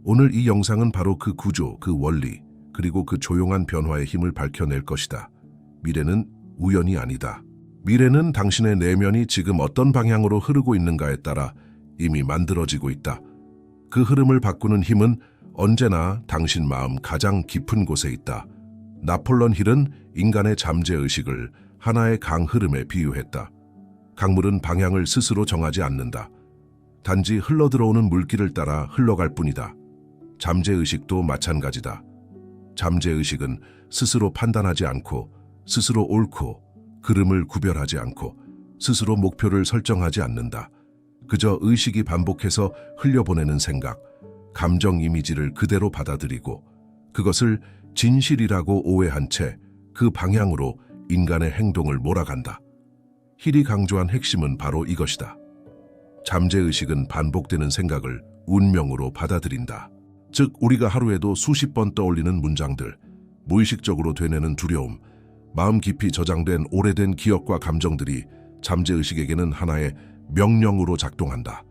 오늘 이 영상은 바로 그 구조, 그 원리, 그리고 그 조용한 변화의 힘을 밝혀낼 것이다. 미래는 우연이 아니다. 미래는 당신의 내면이 지금 어떤 방향으로 흐르고 있는가에 따라 이미 만들어지고 있다. 그 흐름을 바꾸는 힘은 언제나 당신 마음 가장 깊은 곳에 있다. 나폴론 힐은 인간의 잠재의식을 하나의 강 흐름에 비유했다. 강물은 방향을 스스로 정하지 않는다. 단지 흘러들어오는 물길을 따라 흘러갈 뿐이다. 잠재의식도 마찬가지다. 잠재의식은 스스로 판단하지 않고 스스로 옳고 그름을 구별하지 않고 스스로 목표를 설정하지 않는다. 그저 의식이 반복해서 흘려보내는 생각, 감정 이미지를 그대로 받아들이고 그것을 진실이라고 오해한 채 그 방향으로 인간의 행동을 몰아간다. 힐이 강조한 핵심은 바로 이것이다. 잠재의식은 반복되는 생각을 운명으로 받아들인다. 즉 우리가 하루에도 수십 번 떠올리는 문장들, 무의식적으로 되뇌는 두려움, 마음 깊이 저장된 오래된 기억과 감정들이 잠재의식에게는 하나의 명령으로 작동한다.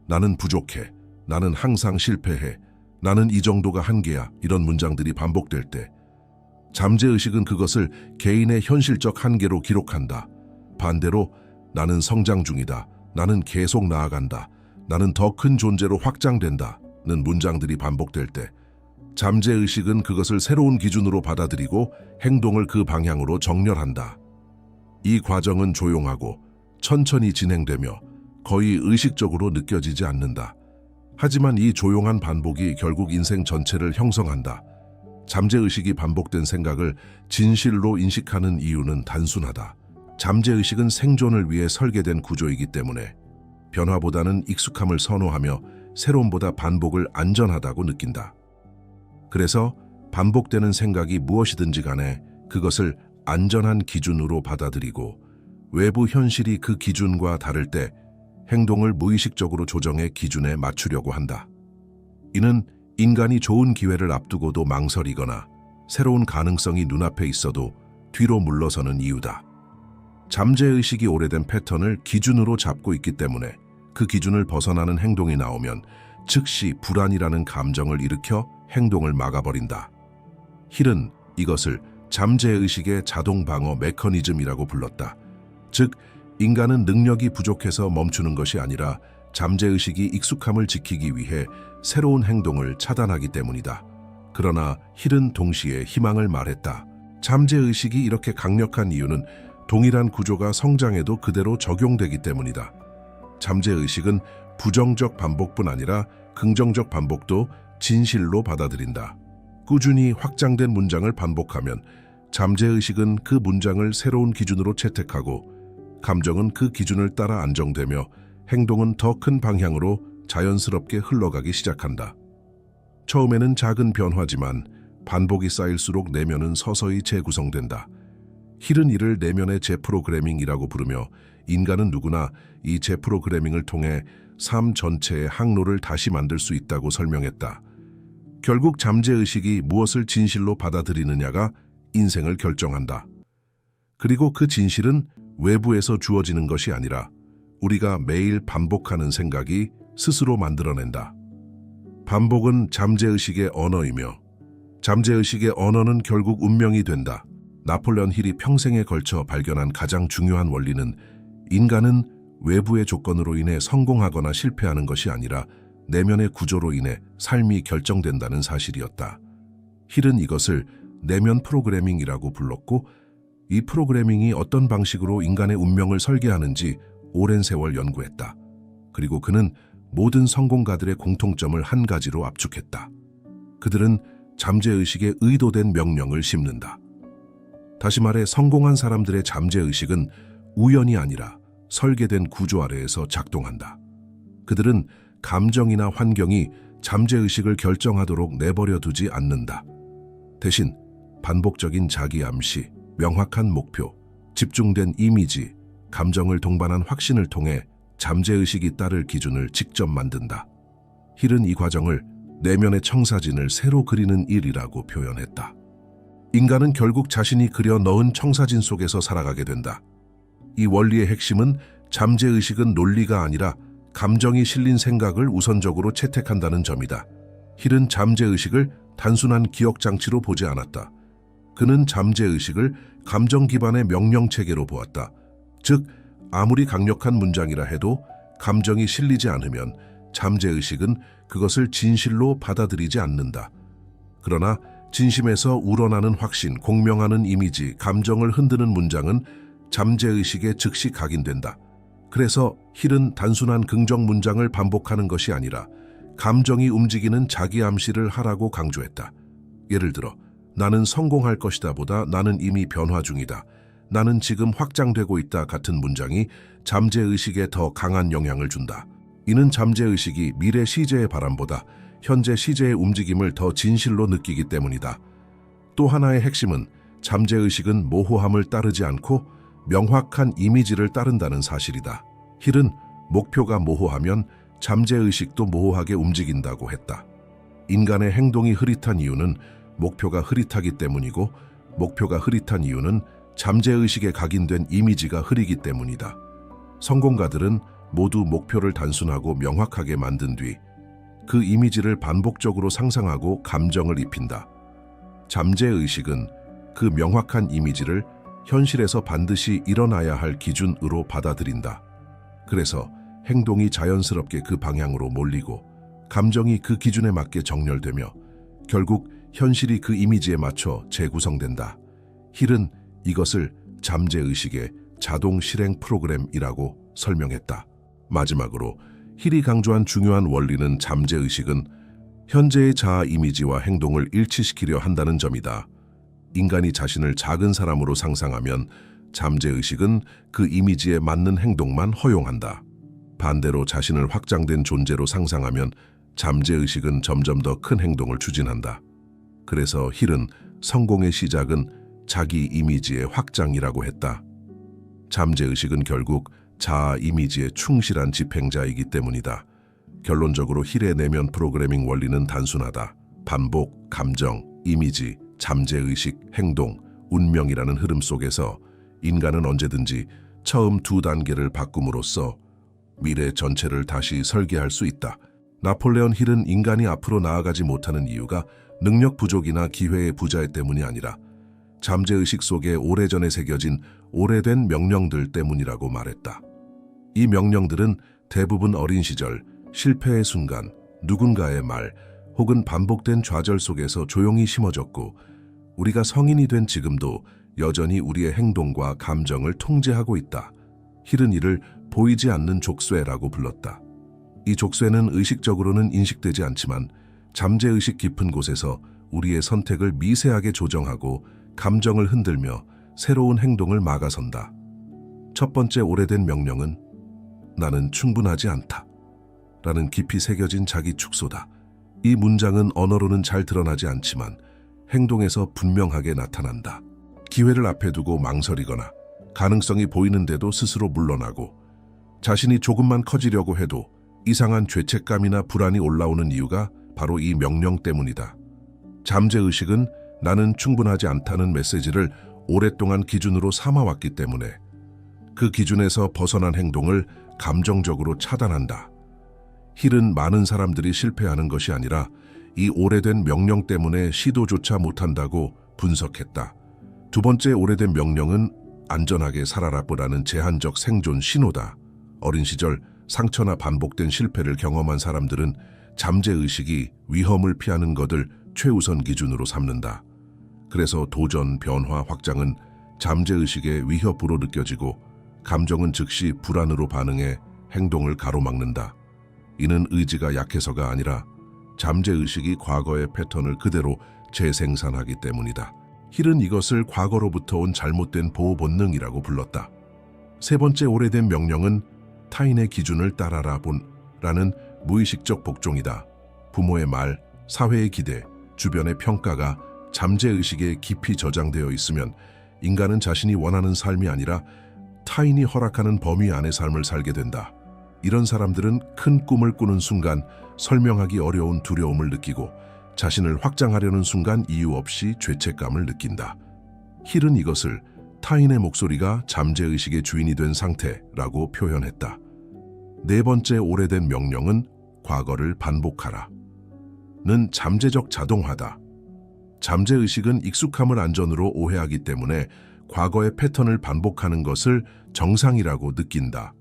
나는 부족해, 나는 항상 실패해, 나는 이 정도가 한계야, 이런 문장들이 반복될 때 잠재의식은 그것을 개인의 현실적 한계로 기록한다. 반대로 나는 성장 중이다, 나는 계속 나아간다, 나는 더 큰 존재로 확장된다 는 문장들이 반복될 때 잠재의식은 그것을 새로운 기준으로 받아들이고 행동을 그 방향으로 정렬한다. 이 과정은 조용하고 천천히 진행되며 거의 의식적으로 느껴지지 않는다. 하지만 이 조용한 반복이 결국 인생 전체를 형성한다. 잠재의식이 반복된 생각을 진실로 인식하는 이유는 단순하다. 잠재의식은 생존을 위해 설계된 구조이기 때문에 변화보다는 익숙함을 선호하며 새로움보다 반복을 안전하다고 느낀다. 그래서 반복되는 생각이 무엇이든지 간에 그것을 안전한 기준으로 받아들이고 외부 현실이 그 기준과 다를 때 행동을 무의식적으로 조정해 기준에 맞추려고 한다. 이는 인간이 좋은 기회를 앞두고도 망설이거나 새로운 가능성이 눈앞에 있어도 뒤로 물러서는 이유다. 잠재의식이 오래된 패턴을 기준으로 잡고 있기 때문에 그 기준을 벗어나는 행동이 나오면 즉시 불안이라는 감정을 일으켜 행동을 막아버린다. 힐은 이것을 잠재의식의 자동 방어 메커니즘이라고 불렀다. 즉, 인간은 능력이 부족해서 멈추는 것이 아니라 잠재의식이 익숙함을 지키기 위해 새로운 행동을 차단하기 때문이다. 그러나 힐은 동시에 희망을 말했다. 잠재의식이 이렇게 강력한 이유는 동일한 구조가 성장에도 그대로 적용되기 때문이다. 잠재의식은 부정적 반복뿐 아니라 긍정적 반복도 진실로 받아들인다. 꾸준히 확장된 문장을 반복하면 잠재의식은 그 문장을 새로운 기준으로 채택하고 감정은 그 기준을 따라 안정되며 행동은 더 큰 방향으로 자연스럽게 흘러가기 시작한다. 처음에는 작은 변화지만 반복이 쌓일수록 내면은 서서히 재구성된다. 힐은 이를 내면의 재프로그래밍이라고 부르며 인간은 누구나 이 재프로그래밍을 통해 삶 전체의 항로를 다시 만들 수 있다고 설명했다. 결국 잠재의식이 무엇을 진실로 받아들이느냐가 인생을 결정한다. 그리고 그 진실은 외부에서 주어지는 것이 아니라 우리가 매일 반복하는 생각이 스스로 만들어낸다. 반복은 잠재의식의 언어이며 잠재의식의 언어는 결국 운명이 된다. 나폴레온 힐이 평생에 걸쳐 발견한 가장 중요한 원리는 인간은 외부의 조건으로 인해 성공하거나 실패하는 것이 아니라 내면의 구조로 인해 삶이 결정된다는 사실이었다. 힐은 이것을 내면 프로그래밍이라고 불렀고 이 프로그래밍이 어떤 방식으로 인간의 운명을 설계하는지 오랜 세월 연구했다. 그리고 그는 모든 성공가들의 공통점을 한 가지로 압축했다. 그들은 잠재의식에 의도된 명령을 심는다. 다시 말해 성공한 사람들의 잠재의식은 우연이 아니라 설계된 구조 아래에서 작동한다. 그들은 감정이나 환경이 잠재의식을 결정하도록 내버려 두지 않는다. 대신 반복적인 자기 암시, 명확한 목표, 집중된 이미지, 감정을 동반한 확신을 통해 잠재의식이 따를 기준을 직접 만든다. 힐은 이 과정을 내면의 청사진을 새로 그리는 일이라고 표현했다. 인간은 결국 자신이 그려 넣은 청사진 속에서 살아가게 된다. 이 원리의 핵심은 잠재의식은 논리가 아니라 감정이 실린 생각을 우선적으로 채택한다는 점이다. 힐은 잠재의식을 단순한 기억장치로 보지 않았다. 그는 잠재의식을 감정 기반의 명령체계로 보았다. 즉, 아무리 강력한 문장이라 해도 감정이 실리지 않으면 잠재의식은 그것을 진실로 받아들이지 않는다. 그러나 진심에서 우러나는 확신, 공명하는 이미지, 감정을 흔드는 문장은 잠재의식에 즉시 각인된다. 그래서 힐은 단순한 긍정 문장을 반복하는 것이 아니라 감정이 움직이는 자기 암시를 하라고 강조했다. 예를 들어, 나는 성공할 것이다 보다 나는 이미 변화 중이다. 나는 지금 확장되고 있다 같은 문장이 잠재의식에 더 강한 영향을 준다. 이는 잠재의식이 미래 시제의 바람보다 현재 시제의 움직임을 더 진실로 느끼기 때문이다. 또 하나의 핵심은 잠재의식은 모호함을 따르지 않고 명확한 이미지를 따른다는 사실이다. 힐은 목표가 모호하면 잠재의식도 모호하게 움직인다고 했다. 인간의 행동이 흐릿한 이유는 목표가 흐릿하기 때문이고 목표가 흐릿한 이유는 잠재의식에 각인된 이미지가 흐리기 때문이다. 성공가들은 모두 목표를 단순하고 명확하게 만든 뒤 그 이미지를 반복적으로 상상하고 감정을 입힌다. 잠재의식은 그 명확한 이미지를 현실에서 반드시 일어나야 할 기준으로 받아들인다. 그래서 행동이 자연스럽게 그 방향으로 몰리고 감정이 그 기준에 맞게 정렬되며 결국 현실이 그 이미지에 맞춰 재구성된다. 힐은 이것을 잠재의식의 자동 실행 프로그램이라고 설명했다. 마지막으로 힐이 강조한 중요한 원리는 잠재의식은 현재의 자아 이미지와 행동을 일치시키려 한다는 점이다. 인간이 자신을 작은 사람으로 상상하면 잠재의식은 그 이미지에 맞는 행동만 허용한다. 반대로 자신을 확장된 존재로 상상하면 잠재의식은 점점 더 큰 행동을 추진한다. 그래서 힐은 성공의 시작은 자기 이미지의 확장이라고 했다. 잠재의식은 결국 자아 이미지에 충실한 집행자이기 때문이다. 결론적으로 힐의 내면 프로그래밍 원리는 단순하다. 반복, 감정, 이미지, 잠재의식, 행동, 운명이라는 흐름 속에서 인간은 언제든지 처음 두 단계를 바꿈으로써 미래 전체를 다시 설계할 수 있다. 나폴레온 힐은 인간이 앞으로 나아가지 못하는 이유가 능력 부족이나 기회의 부재 때문이 아니라 잠재의식 속에 오래전에 새겨진 오래된 명령들 때문이라고 말했다. 이 명령들은 대부분 어린 시절, 실패의 순간, 누군가의 말, 혹은 반복된 좌절 속에서 조용히 심어졌고 우리가 성인이 된 지금도 여전히 우리의 행동과 감정을 통제하고 있다. 힐은 이를 보이지 않는 족쇄라고 불렀다. 이 족쇄는 의식적으로는 인식되지 않지만 잠재의식 깊은 곳에서 우리의 선택을 미세하게 조정하고 감정을 흔들며 새로운 행동을 막아선다. 첫 번째 오래된 명령은 나는 충분하지 않다. 라는 깊이 새겨진 자기 축소다. 이 문장은 언어로는 잘 드러나지 않지만 행동에서 분명하게 나타난다. 기회를 앞에 두고 망설이거나 가능성이 보이는데도 스스로 물러나고 자신이 조금만 커지려고 해도 이상한 죄책감이나 불안이 올라오는 이유가 바로 이 명령 때문이다. 잠재의식은 나는 충분하지 않다는 메시지를 오랫동안 기준으로 삼아왔기 때문에 그 기준에서 벗어난 행동을 감정적으로 차단한다. 힐은 많은 사람들이 실패하는 것이 아니라 이 오래된 명령 때문에 시도조차 못한다고 분석했다. 두 번째 오래된 명령은 안전하게 살아라보라는 제한적 생존 신호다. 어린 시절 상처나 반복된 실패를 경험한 사람들은 잠재의식이 위험을 피하는 것을 최우선 기준으로 삼는다. 그래서 도전, 변화, 확장은 잠재의식의 위협으로 느껴지고 감정은 즉시 불안으로 반응해 행동을 가로막는다. 이는 의지가 약해서가 아니라 잠재의식이 과거의 패턴을 그대로 재생산하기 때문이다. 힐은 이것을 과거로부터 온 잘못된 보호 본능이라고 불렀다. 세 번째 오래된 명령은 타인의 기준을 따라라 본라는 무의식적 복종이다. 부모의 말, 사회의 기대, 주변의 평가가 잠재의식에 깊이 저장되어 있으면 인간은 자신이 원하는 삶이 아니라 타인이 허락하는 범위 안의 삶을 살게 된다. 이런 사람들은 큰 꿈을 꾸는 순간 설명하기 어려운 두려움을 느끼고 자신을 확장하려는 순간 이유 없이 죄책감을 느낀다. 힐은 이것을 타인의 목소리가 잠재의식의 주인이 된 상태라고 표현했다. 네 번째 오래된 명령은 과거를 반복하라. 는 잠재적 자동화다. 잠재의식은 익숙함을 안전으로 오해하기 때문에 과거의 패턴을 반복하는 것을 정상이라고 느낀다.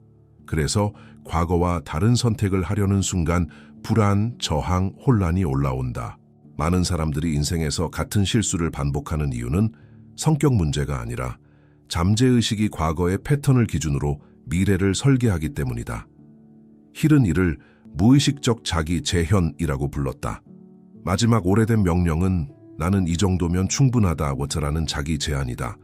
그래서 과거와 다른 선택을 하려는 순간 불안, 저항, 혼란이 올라온다. 많은 사람들이 인생에서 같은 실수를 반복하는 이유는 성격 문제가 아니라 잠재의식이 과거의 패턴을 기준으로 미래를 설계하기 때문이다. 힐은 이를 무의식적 자기 재현이라고 불렀다. 마지막 오래된 명령은 나는 이 정도면 충분하다라는 자기 제안이다.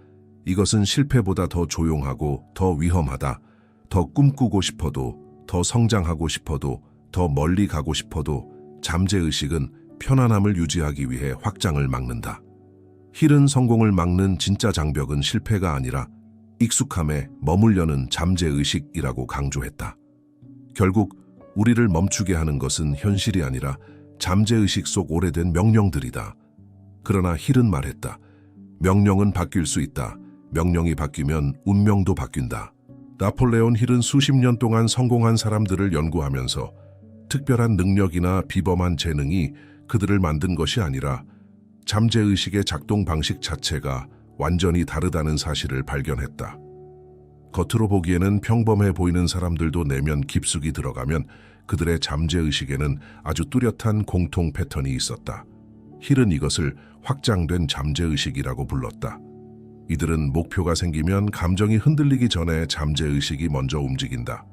이것은 실패보다 더 조용하고 더 위험하다. 더 꿈꾸고 싶어도, 더 성장하고 싶어도, 더 멀리 가고 싶어도 잠재의식은 편안함을 유지하기 위해 확장을 막는다. 힐은 성공을 막는 진짜 장벽은 실패가 아니라 익숙함에 머물려는 잠재의식이라고 강조했다. 결국 우리를 멈추게 하는 것은 현실이 아니라 잠재의식 속 오래된 명령들이다. 그러나 힐은 말했다. 명령은 바뀔 수 있다. 명령이 바뀌면 운명도 바뀐다. 나폴레온 힐은 수십 년 동안 성공한 사람들을 연구하면서 특별한 능력이나 비범한 재능이 그들을 만든 것이 아니라 잠재의식의 작동 방식 자체가 완전히 다르다는 사실을 발견했다. 겉으로 보기에는 평범해 보이는 사람들도 내면 깊숙이 들어가면 그들의 잠재의식에는 아주 뚜렷한 공통 패턴이 있었다. 힐은 이것을 확장된 잠재의식이라고 불렀다. 이들은 목표가 생기면 감정이 흔들리기 전에 잠재의식이 먼저 움직인다.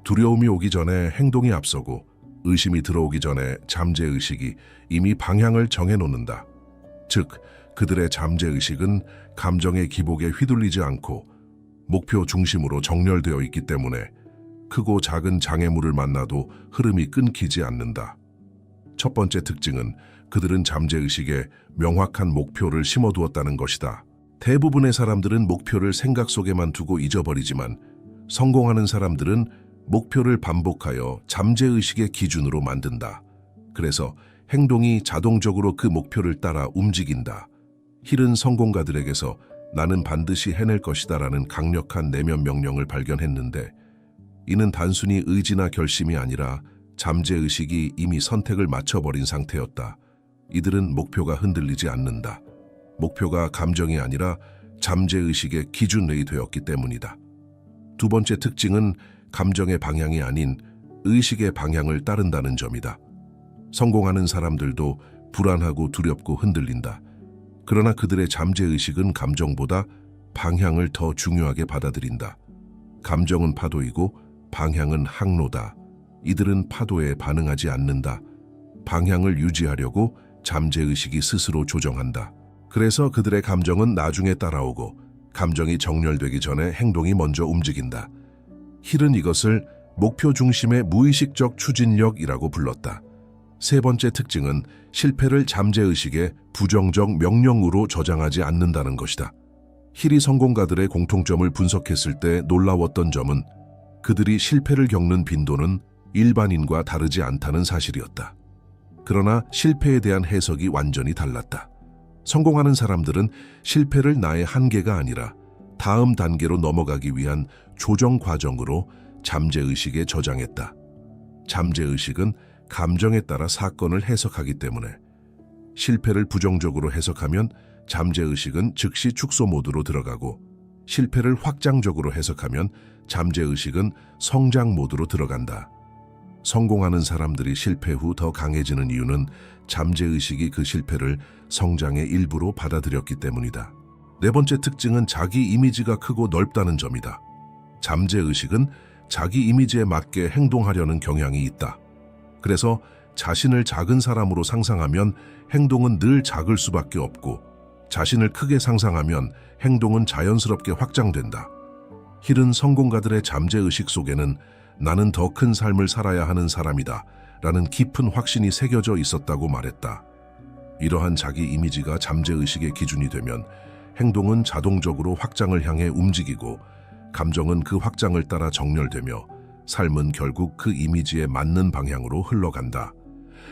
두려움이 오기 전에 행동이 앞서고 의심이 들어오기 전에 잠재의식이 이미 방향을 정해놓는다. 즉, 그들의 잠재의식은 감정의 기복에 휘둘리지 않고 목표 중심으로 정렬되어 있기 때문에 크고 작은 장애물을 만나도 흐름이 끊기지 않는다. 첫 번째 특징은 그들은 잠재의식에 명확한 목표를 심어두었다는 것이다. 대부분의 사람들은 목표를 생각 속에만 두고 잊어버리지만 성공하는 사람들은 목표를 반복하여 잠재의식의 기준으로 만든다. 그래서 행동이 자동적으로 그 목표를 따라 움직인다. 힐은 성공가들에게서 나는 반드시 해낼 것이다라는 강력한 내면 명령을 발견했는데, 이는 단순히 의지나 결심이 아니라 잠재의식이 이미 선택을 마쳐버린 상태였다. 이들은 목표가 흔들리지 않는다. 목표가 감정이 아니라 잠재의식의 기준이 되었기 때문이다. 두 번째 특징은 감정의 방향이 아닌 의식의 방향을 따른다는 점이다. 성공하는 사람들도 불안하고 두렵고 흔들린다. 그러나 그들의 잠재의식은 감정보다 방향을 더 중요하게 받아들인다. 감정은 파도이고 방향은 항로다. 이들은 파도에 반응하지 않는다. 방향을 유지하려고 잠재의식이 스스로 조정한다. 그래서 그들의 감정은 나중에 따라오고 감정이 정렬되기 전에 행동이 먼저 움직인다. 힐은 이것을 목표 중심의 무의식적 추진력이라고 불렀다. 세 번째 특징은 실패를 잠재의식의 부정적 명령으로 저장하지 않는다는 것이다. 힐이 성공가들의 공통점을 분석했을 때 놀라웠던 점은 그들이 실패를 겪는 빈도는 일반인과 다르지 않다는 사실이었다. 그러나 실패에 대한 해석이 완전히 달랐다. 성공하는 사람들은 실패를 나의 한계가 아니라 다음 단계로 넘어가기 위한 조정 과정으로 잠재의식에 저장했다. 잠재의식은 감정에 따라 사건을 해석하기 때문에 실패를 부정적으로 해석하면 잠재의식은 즉시 축소 모드로 들어가고, 실패를 확장적으로 해석하면 잠재의식은 성장 모드로 들어간다. 성공하는 사람들이 실패 후 더 강해지는 이유는 잠재의식이 그 실패를 성장의 일부로 받아들였기 때문이다. 네 번째 특징은 자기 이미지가 크고 넓다는 점이다. 잠재의식은 자기 이미지에 맞게 행동하려는 경향이 있다. 그래서 자신을 작은 사람으로 상상하면 행동은 늘 작을 수밖에 없고, 자신을 크게 상상하면 행동은 자연스럽게 확장된다. 힐은 성공가들의 잠재의식 속에는 나는 더 큰 삶을 살아야 하는 사람이다 라는 깊은 확신이 새겨져 있었다고 말했다. 이러한 자기 이미지가 잠재의식의 기준이 되면 행동은 자동적으로 확장을 향해 움직이고, 감정은 그 확장을 따라 정렬되며 삶은 결국 그 이미지에 맞는 방향으로 흘러간다.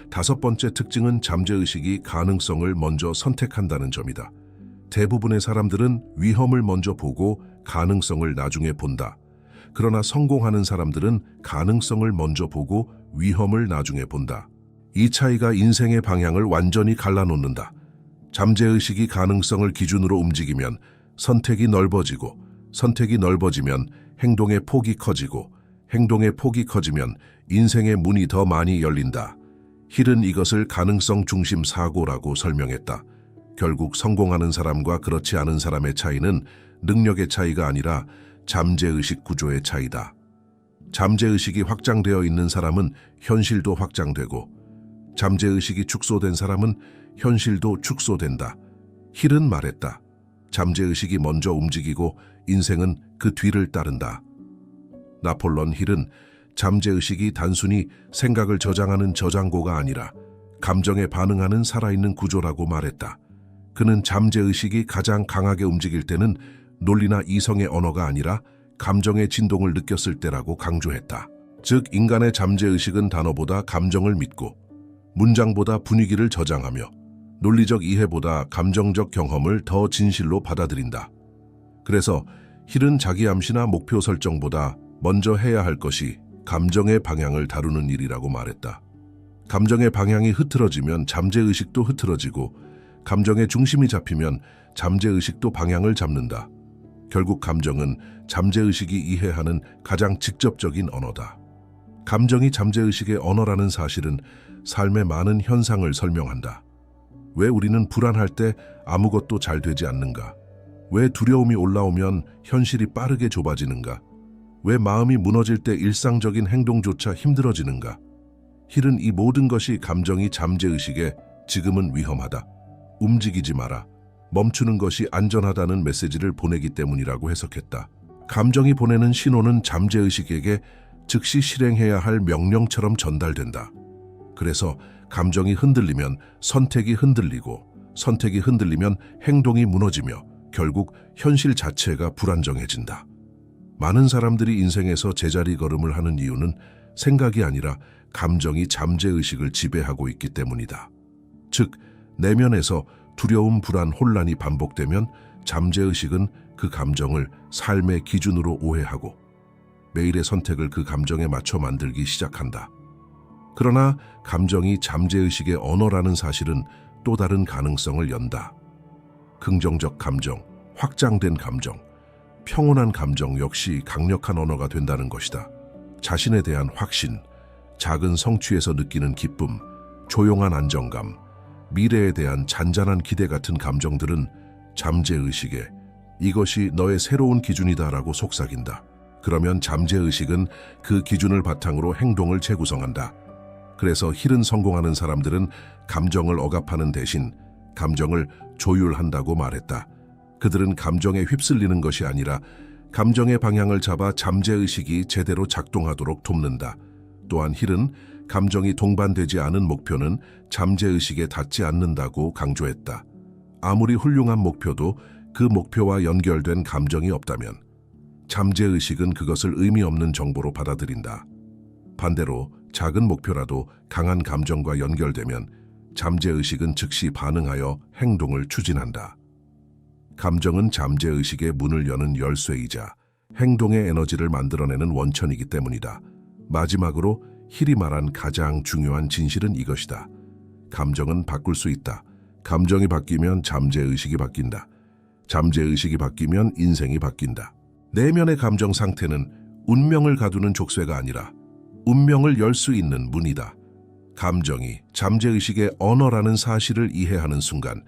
다섯 번째 특징은 잠재의식이 가능성을 먼저 선택한다는 점이다. 대부분의 사람들은 위험을 먼저 보고 가능성을 나중에 본다. 그러나 성공하는 사람들은 가능성을 먼저 보고 위험을 나중에 본다. 이 차이가 인생의 방향을 완전히 갈라놓는다. 잠재의식이 가능성을 기준으로 움직이면 선택이 넓어지고, 선택이 넓어지면 행동의 폭이 커지고, 행동의 폭이 커지면 인생의 문이 더 많이 열린다. 힐은 이것을 가능성 중심 사고라고 설명했다. 결국 성공하는 사람과 그렇지 않은 사람의 차이는 능력의 차이가 아니라 잠재의식 구조의 차이다. 잠재의식이 확장되어 있는 사람은 현실도 확장되고, 잠재의식이 축소된 사람은 현실도 축소된다. 힐은 말했다. 잠재의식이 먼저 움직이고 인생은 그 뒤를 따른다. 나폴론 힐은 잠재의식이 단순히 생각을 저장하는 저장고가 아니라 감정에 반응하는 살아있는 구조라고 말했다. 그는 잠재의식이 가장 강하게 움직일 때는 논리나 이성의 언어가 아니라 감정의 진동을 느꼈을 때라고 강조했다. 즉, 인간의 잠재의식은 단어보다 감정을 믿고, 문장보다 분위기를 저장하며, 논리적 이해보다 감정적 경험을 더 진실로 받아들인다. 그래서 힐은 자기 암시나 목표 설정보다 먼저 해야 할 것이 감정의 방향을 다루는 일이라고 말했다. 감정의 방향이 흐트러지면 잠재의식도 흐트러지고, 감정의 중심이 잡히면 잠재의식도 방향을 잡는다. 결국 감정은 잠재의식이 이해하는 가장 직접적인 언어다. 감정이 잠재의식의 언어라는 사실은 삶의 많은 현상을 설명한다. 왜 우리는 불안할 때 아무것도 잘 되지 않는가? 왜 두려움이 올라오면 현실이 빠르게 좁아지는가? 왜 마음이 무너질 때 일상적인 행동조차 힘들어지는가? 힐은 이 모든 것이 감정이 잠재의식에 지금은 위험하다, 움직이지 마라, 멈추는 것이 안전하다는 메시지를 보내기 때문이라고 해석했다. 감정이 보내는 신호는 잠재의식에게 즉시 실행해야 할 명령처럼 전달된다. 그래서 감정이 흔들리면 선택이 흔들리고, 선택이 흔들리면 행동이 무너지며 결국 현실 자체가 불안정해진다. 많은 사람들이 인생에서 제자리 걸음을 하는 이유는 생각이 아니라 감정이 잠재의식을 지배하고 있기 때문이다. 즉, 내면에서 두려움, 불안, 혼란이 반복되면 잠재의식은 그 감정을 삶의 기준으로 오해하고 매일의 선택을 그 감정에 맞춰 만들기 시작한다. 그러나 감정이 잠재의식의 언어라는 사실은 또 다른 가능성을 연다. 긍정적 감정, 확장된 감정, 평온한 감정 역시 강력한 언어가 된다는 것이다. 자신에 대한 확신, 작은 성취에서 느끼는 기쁨, 조용한 안정감, 미래에 대한 잔잔한 기대 같은 감정들은 잠재의식에 이것이 너의 새로운 기준이다라고 속삭인다. 그러면 잠재의식은 그 기준을 바탕으로 행동을 재구성한다. 그래서 힐은 성공하는 사람들은 감정을 억압하는 대신 감정을 조율한다고 말했다. 그들은 감정에 휩쓸리는 것이 아니라 감정의 방향을 잡아 잠재의식이 제대로 작동하도록 돕는다. 또한 힐은 감정이 동반되지 않은 목표는 잠재의식에 닿지 않는다고 강조했다. 아무리 훌륭한 목표도 그 목표와 연결된 감정이 없다면 잠재의식은 그것을 의미 없는 정보로 받아들인다. 반대로 작은 목표라도 강한 감정과 연결되면 잠재의식은 즉시 반응하여 행동을 추진한다. 감정은 잠재의식의 문을 여는 열쇠이자 행동의 에너지를 만들어내는 원천이기 때문이다. 마지막으로 힐이 말한 가장 중요한 진실은 이것이다. 감정은 바꿀 수 있다. 감정이 바뀌면 잠재의식이 바뀐다. 잠재의식이 바뀌면 인생이 바뀐다. 내면의 감정 상태는 운명을 가두는 족쇄가 아니라 운명을 열 수 있는 문이다. 감정이 잠재의식의 언어라는 사실을 이해하는 순간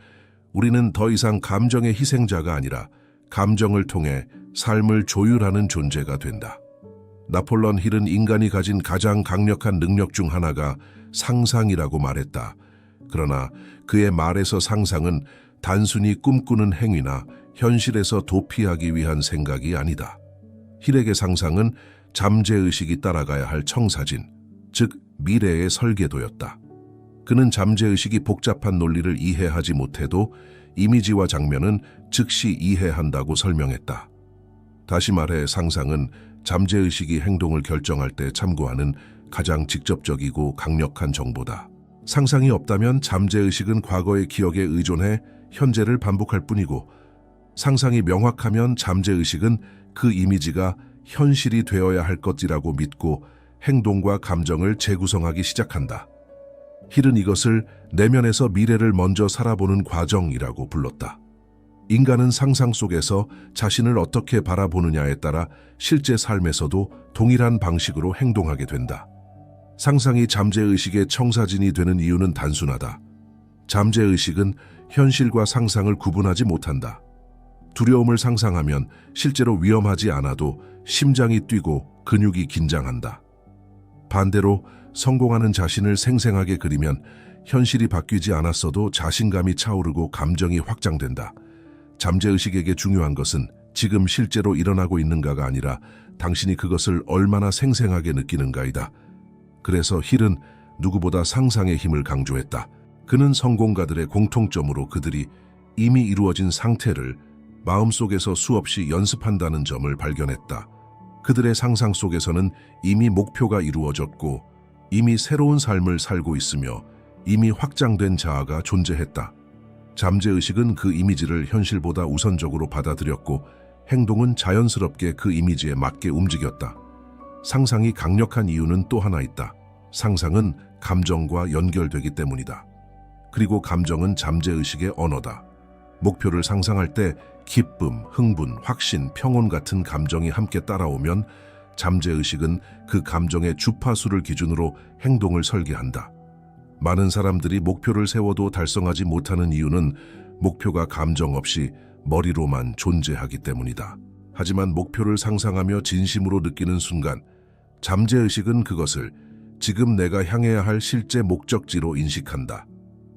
우리는 더 이상 감정의 희생자가 아니라 감정을 통해 삶을 조율하는 존재가 된다. 나폴레옹 힐은 인간이 가진 가장 강력한 능력 중 하나가 상상이라고 말했다. 그러나 그의 말에서 상상은 단순히 꿈꾸는 행위나 현실에서 도피하기 위한 생각이 아니다. 힐에게 상상은 잠재의식이 따라가야 할 청사진, 즉 미래의 설계도였다. 그는 잠재의식이 복잡한 논리를 이해하지 못해도 이미지와 장면은 즉시 이해한다고 설명했다. 다시 말해 상상은 잠재의식이 행동을 결정할 때 참고하는 가장 직접적이고 강력한 정보다. 상상이 없다면 잠재의식은 과거의 기억에 의존해 현재를 반복할 뿐이고 상상이 명확하면 잠재의식은 그 이미지가 현실이 되어야 할 것이라고 믿고 행동과 감정을 재구성하기 시작한다. 힐은 이것을 내면에서 미래를 먼저 살아보는 과정이라고 불렀다. 인간은 상상 속에서 자신을 어떻게 바라보느냐에 따라 실제 삶에서도 동일한 방식으로 행동하게 된다. 상상이 잠재의식의 청사진이 되는 이유는 단순하다. 잠재의식은 현실과 상상을 구분하지 못한다. 두려움을 상상하면 실제로 위험하지 않아도 심장이 뛰고 근육이 긴장한다. 반대로 성공하는 자신을 생생하게 그리면 현실이 바뀌지 않았어도 자신감이 차오르고 감정이 확장된다. 잠재의식에게 중요한 것은 지금 실제로 일어나고 있는가가 아니라 당신이 그것을 얼마나 생생하게 느끼는가이다. 그래서 힐은 누구보다 상상의 힘을 강조했다. 그는 성공가들의 공통점으로 그들이 이미 이루어진 상태를 마음속에서 수없이 연습한다는 점을 발견했다. 그들의 상상 속에서는 이미 목표가 이루어졌고 이미 새로운 삶을 살고 있으며 이미 확장된 자아가 존재했다. 잠재의식은 그 이미지를 현실보다 우선적으로 받아들였고 행동은 자연스럽게 그 이미지에 맞게 움직였다. 상상이 강력한 이유는 또 하나 있다. 상상은 감정과 연결되기 때문이다. 그리고 감정은 잠재의식의 언어다. 목표를 상상할 때 기쁨, 흥분, 확신, 평온 같은 감정이 함께 따라오면 잠재의식은 그 감정의 주파수를 기준으로 행동을 설계한다. 많은 사람들이 목표를 세워도 달성하지 못하는 이유는 목표가 감정 없이 머리로만 존재하기 때문이다. 하지만 목표를 상상하며 진심으로 느끼는 순간 잠재의식은 그것을 지금 내가 향해야 할 실제 목적지로 인식한다.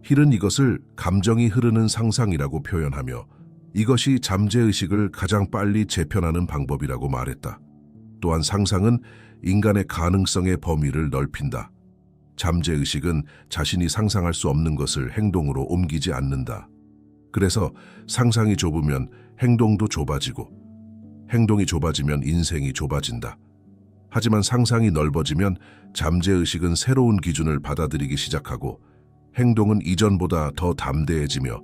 힐은 이것을 감정이 흐르는 상상이라고 표현하며 이것이 잠재의식을 가장 빨리 재편하는 방법이라고 말했다. 또한 상상은 인간의 가능성의 범위를 넓힌다. 잠재의식은 자신이 상상할 수 없는 것을 행동으로 옮기지 않는다. 그래서 상상이 좁으면 행동도 좁아지고 행동이 좁아지면 인생이 좁아진다. 하지만 상상이 넓어지면 잠재의식은 새로운 기준을 받아들이기 시작하고 행동은 이전보다 더 담대해지며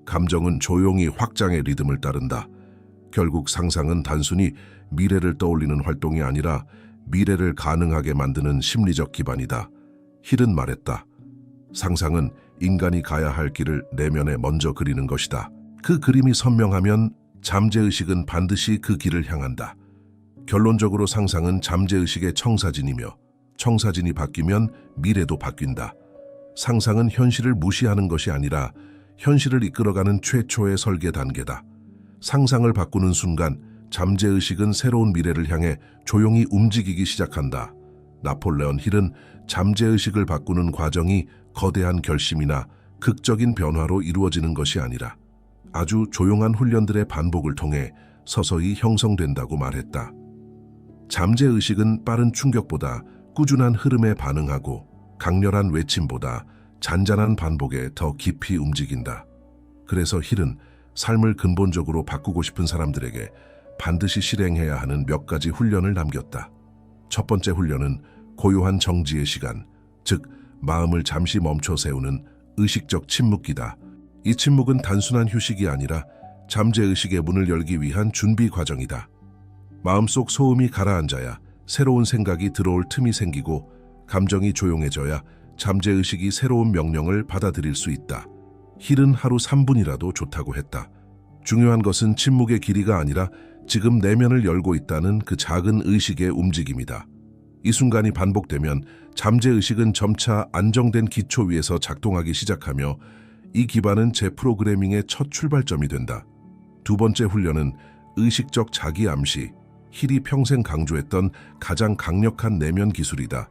감정은 조용히 확장의 리듬을 따른다. 결국 상상은 단순히 미래를 떠올리는 활동이 아니라 미래를 가능하게 만드는 심리적 기반이다. 힐은 말했다. 상상은 인간이 가야 할 길을 내면에 먼저 그리는 것이다. 그 그림이 선명하면 잠재의식은 반드시 그 길을 향한다. 결론적으로 상상은 잠재의식의 청사진이며 청사진이 바뀌면 미래도 바뀐다. 상상은 현실을 무시하는 것이 아니라 현실을 이끌어가는 최초의 설계 단계다. 상상을 바꾸는 순간 잠재의식은 새로운 미래를 향해 조용히 움직이기 시작한다. 나폴레온 힐은 잠재의식을 바꾸는 과정이 거대한 결심이나 극적인 변화로 이루어지는 것이 아니라 아주 조용한 훈련들의 반복을 통해 서서히 형성된다고 말했다. 잠재의식은 빠른 충격보다 꾸준한 흐름에 반응하고 강렬한 외침보다 잔잔한 반복에 더 깊이 움직인다. 그래서 힐은 삶을 근본적으로 바꾸고 싶은 사람들에게 반드시 실행해야 하는 몇 가지 훈련을 남겼다. 첫 번째 훈련은 고요한 정지의 시간, 즉 마음을 잠시 멈춰 세우는 의식적 침묵기다. 이 침묵은 단순한 휴식이 아니라 잠재의식의 문을 열기 위한 준비 과정이다. 마음속 소음이 가라앉아야 새로운 생각이 들어올 틈이 생기고 감정이 조용해져야 잠재의식이 새로운 명령을 받아들일 수 있다. 힐은 하루 3분이라도 좋다고 했다. 중요한 것은 침묵의 길이가 아니라 지금 내면을 열고 있다는 그 작은 의식의 움직임이다. 이 순간이 반복되면 잠재의식은 점차 안정된 기초 위에서 작동하기 시작하며 이 기반은 재프로그래밍의 첫 출발점이 된다. 두 번째 훈련은 의식적 자기암시, 힐이 평생 강조했던 가장 강력한 내면 기술이다.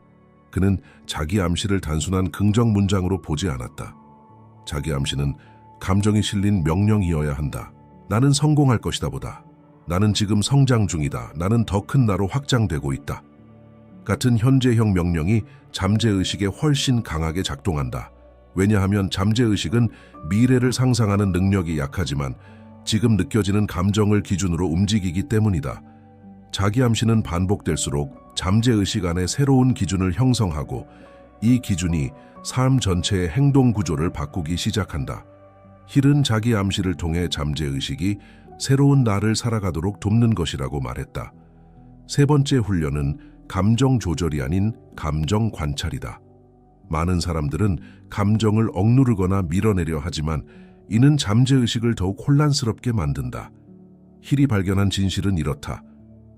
그는 자기암시를 단순한 긍정 문장으로 보지 않았다. 자기암시는 감정이 실린 명령이어야 한다. 나는 성공할 것이다 보다. 나는 지금 성장 중이다. 나는 더 큰 나로 확장되고 있다. 같은 현재형 명령이 잠재의식에 훨씬 강하게 작동한다. 왜냐하면 잠재의식은 미래를 상상하는 능력이 약하지만 지금 느껴지는 감정을 기준으로 움직이기 때문이다. 자기암시는 반복될수록 잠재의식 안에 새로운 기준을 형성하고 이 기준이 삶 전체의 행동 구조를 바꾸기 시작한다. 힐은 자기암시를 통해 잠재의식이 새로운 나를 살아가도록 돕는 것이라고 말했다. 세 번째 훈련은 감정 조절이 아닌 감정 관찰이다. 많은 사람들은 감정을 억누르거나 밀어내려 하지만 이는 잠재의식을 더욱 혼란스럽게 만든다. 힐이 발견한 진실은 이렇다.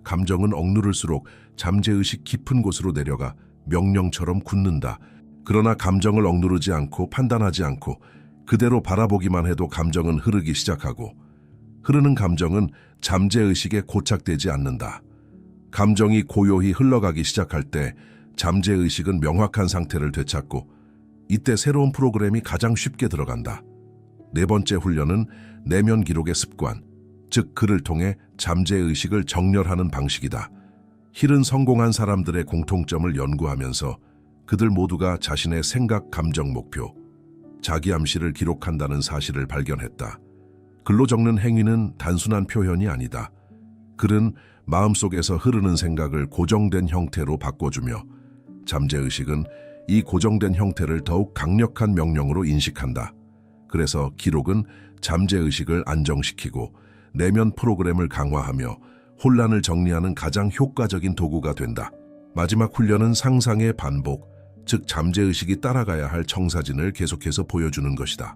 감정은 억누를수록 잠재의식 깊은 곳으로 내려가 명령처럼 굳는다. 그러나 감정을 억누르지 않고 판단하지 않고 그대로 바라보기만 해도 감정은 흐르기 시작하고 흐르는 감정은 잠재의식에 고착되지 않는다. 감정이 고요히 흘러가기 시작할 때 잠재의식은 명확한 상태를 되찾고 이때 새로운 프로그램이 가장 쉽게 들어간다. 네 번째 훈련은 내면 기록의 습관, 즉 글을 통해 잠재의식을 정렬하는 방식이다. 힐은 성공한 사람들의 공통점을 연구하면서 그들 모두가 자신의 생각, 감정, 목표, 자기암시를 기록한다는 사실을 발견했다. 글로 적는 행위는 단순한 표현이 아니다. 글은 마음속에서 흐르는 생각을 고정된 형태로 바꿔주며 잠재의식은 이 고정된 형태를 더욱 강력한 명령으로 인식한다. 그래서 기록은 잠재의식을 안정시키고 내면 프로그램을 강화하며 혼란을 정리하는 가장 효과적인 도구가 된다. 마지막 훈련은 상상의 반복, 즉 잠재의식이 따라가야 할 청사진을 계속해서 보여주는 것이다.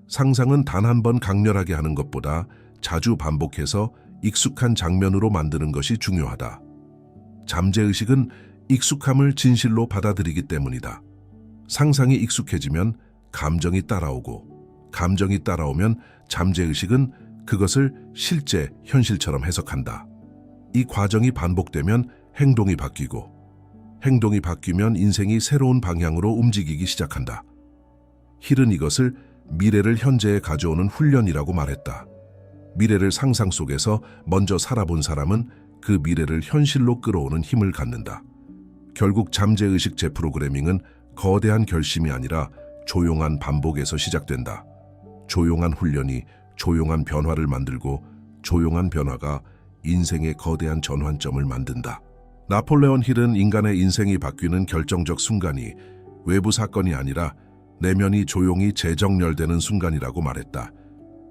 상상은 단 한 번 강렬하게 하는 것보다 자주 반복해서 익숙한 장면으로 만드는 것이 중요하다. 잠재의식은 익숙함을 진실로 받아들이기 때문이다. 상상이 익숙해지면 감정이 따라오고 감정이 따라오면 잠재의식은 그것을 실제 현실처럼 해석한다. 이 과정이 반복되면 행동이 바뀌고 행동이 바뀌면 인생이 새로운 방향으로 움직이기 시작한다. 힐은 이것을 미래를 현재에 가져오는 훈련이라고 말했다. 미래를 상상 속에서 먼저 살아본 사람은 그 미래를 현실로 끌어오는 힘을 갖는다. 결국 잠재의식 재프로그래밍은 거대한 결심이 아니라 조용한 반복에서 시작된다. 조용한 훈련이 조용한 변화를 만들고 조용한 변화가 인생의 거대한 전환점을 만든다. 나폴레온 힐은 인간의 인생이 바뀌는 결정적 순간이 외부 사건이 아니라 내면이 조용히 재정렬되는 순간이라고 말했다.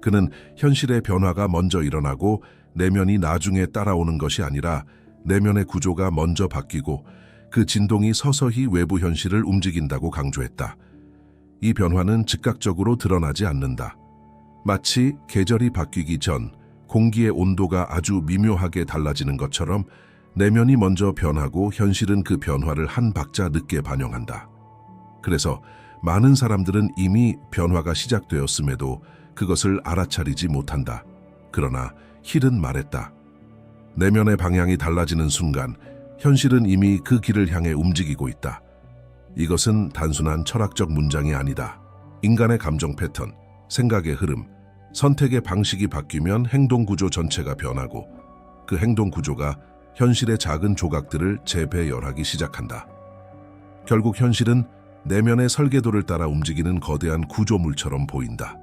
그는 현실의 변화가 먼저 일어나고 내면이 나중에 따라오는 것이 아니라 내면의 구조가 먼저 바뀌고 그 진동이 서서히 외부 현실을 움직인다고 강조했다. 이 변화는 즉각적으로 드러나지 않는다. 마치 계절이 바뀌기 전 공기의 온도가 아주 미묘하게 달라지는 것처럼 내면이 먼저 변하고 현실은 그 변화를 한 박자 늦게 반영한다. 그래서 많은 사람들은 이미 변화가 시작되었음에도 그것을 알아차리지 못한다. 그러나 힐은 말했다. 내면의 방향이 달라지는 순간 현실은 이미 그 길을 향해 움직이고 있다. 이것은 단순한 철학적 문장이 아니다. 인간의 감정 패턴, 생각의 흐름, 선택의 방식이 바뀌면 행동 구조 전체가 변하고 그 행동 구조가 현실의 작은 조각들을 재배열하기 시작한다. 결국 현실은 내면의 설계도를 따라 움직이는 거대한 구조물처럼 보인다.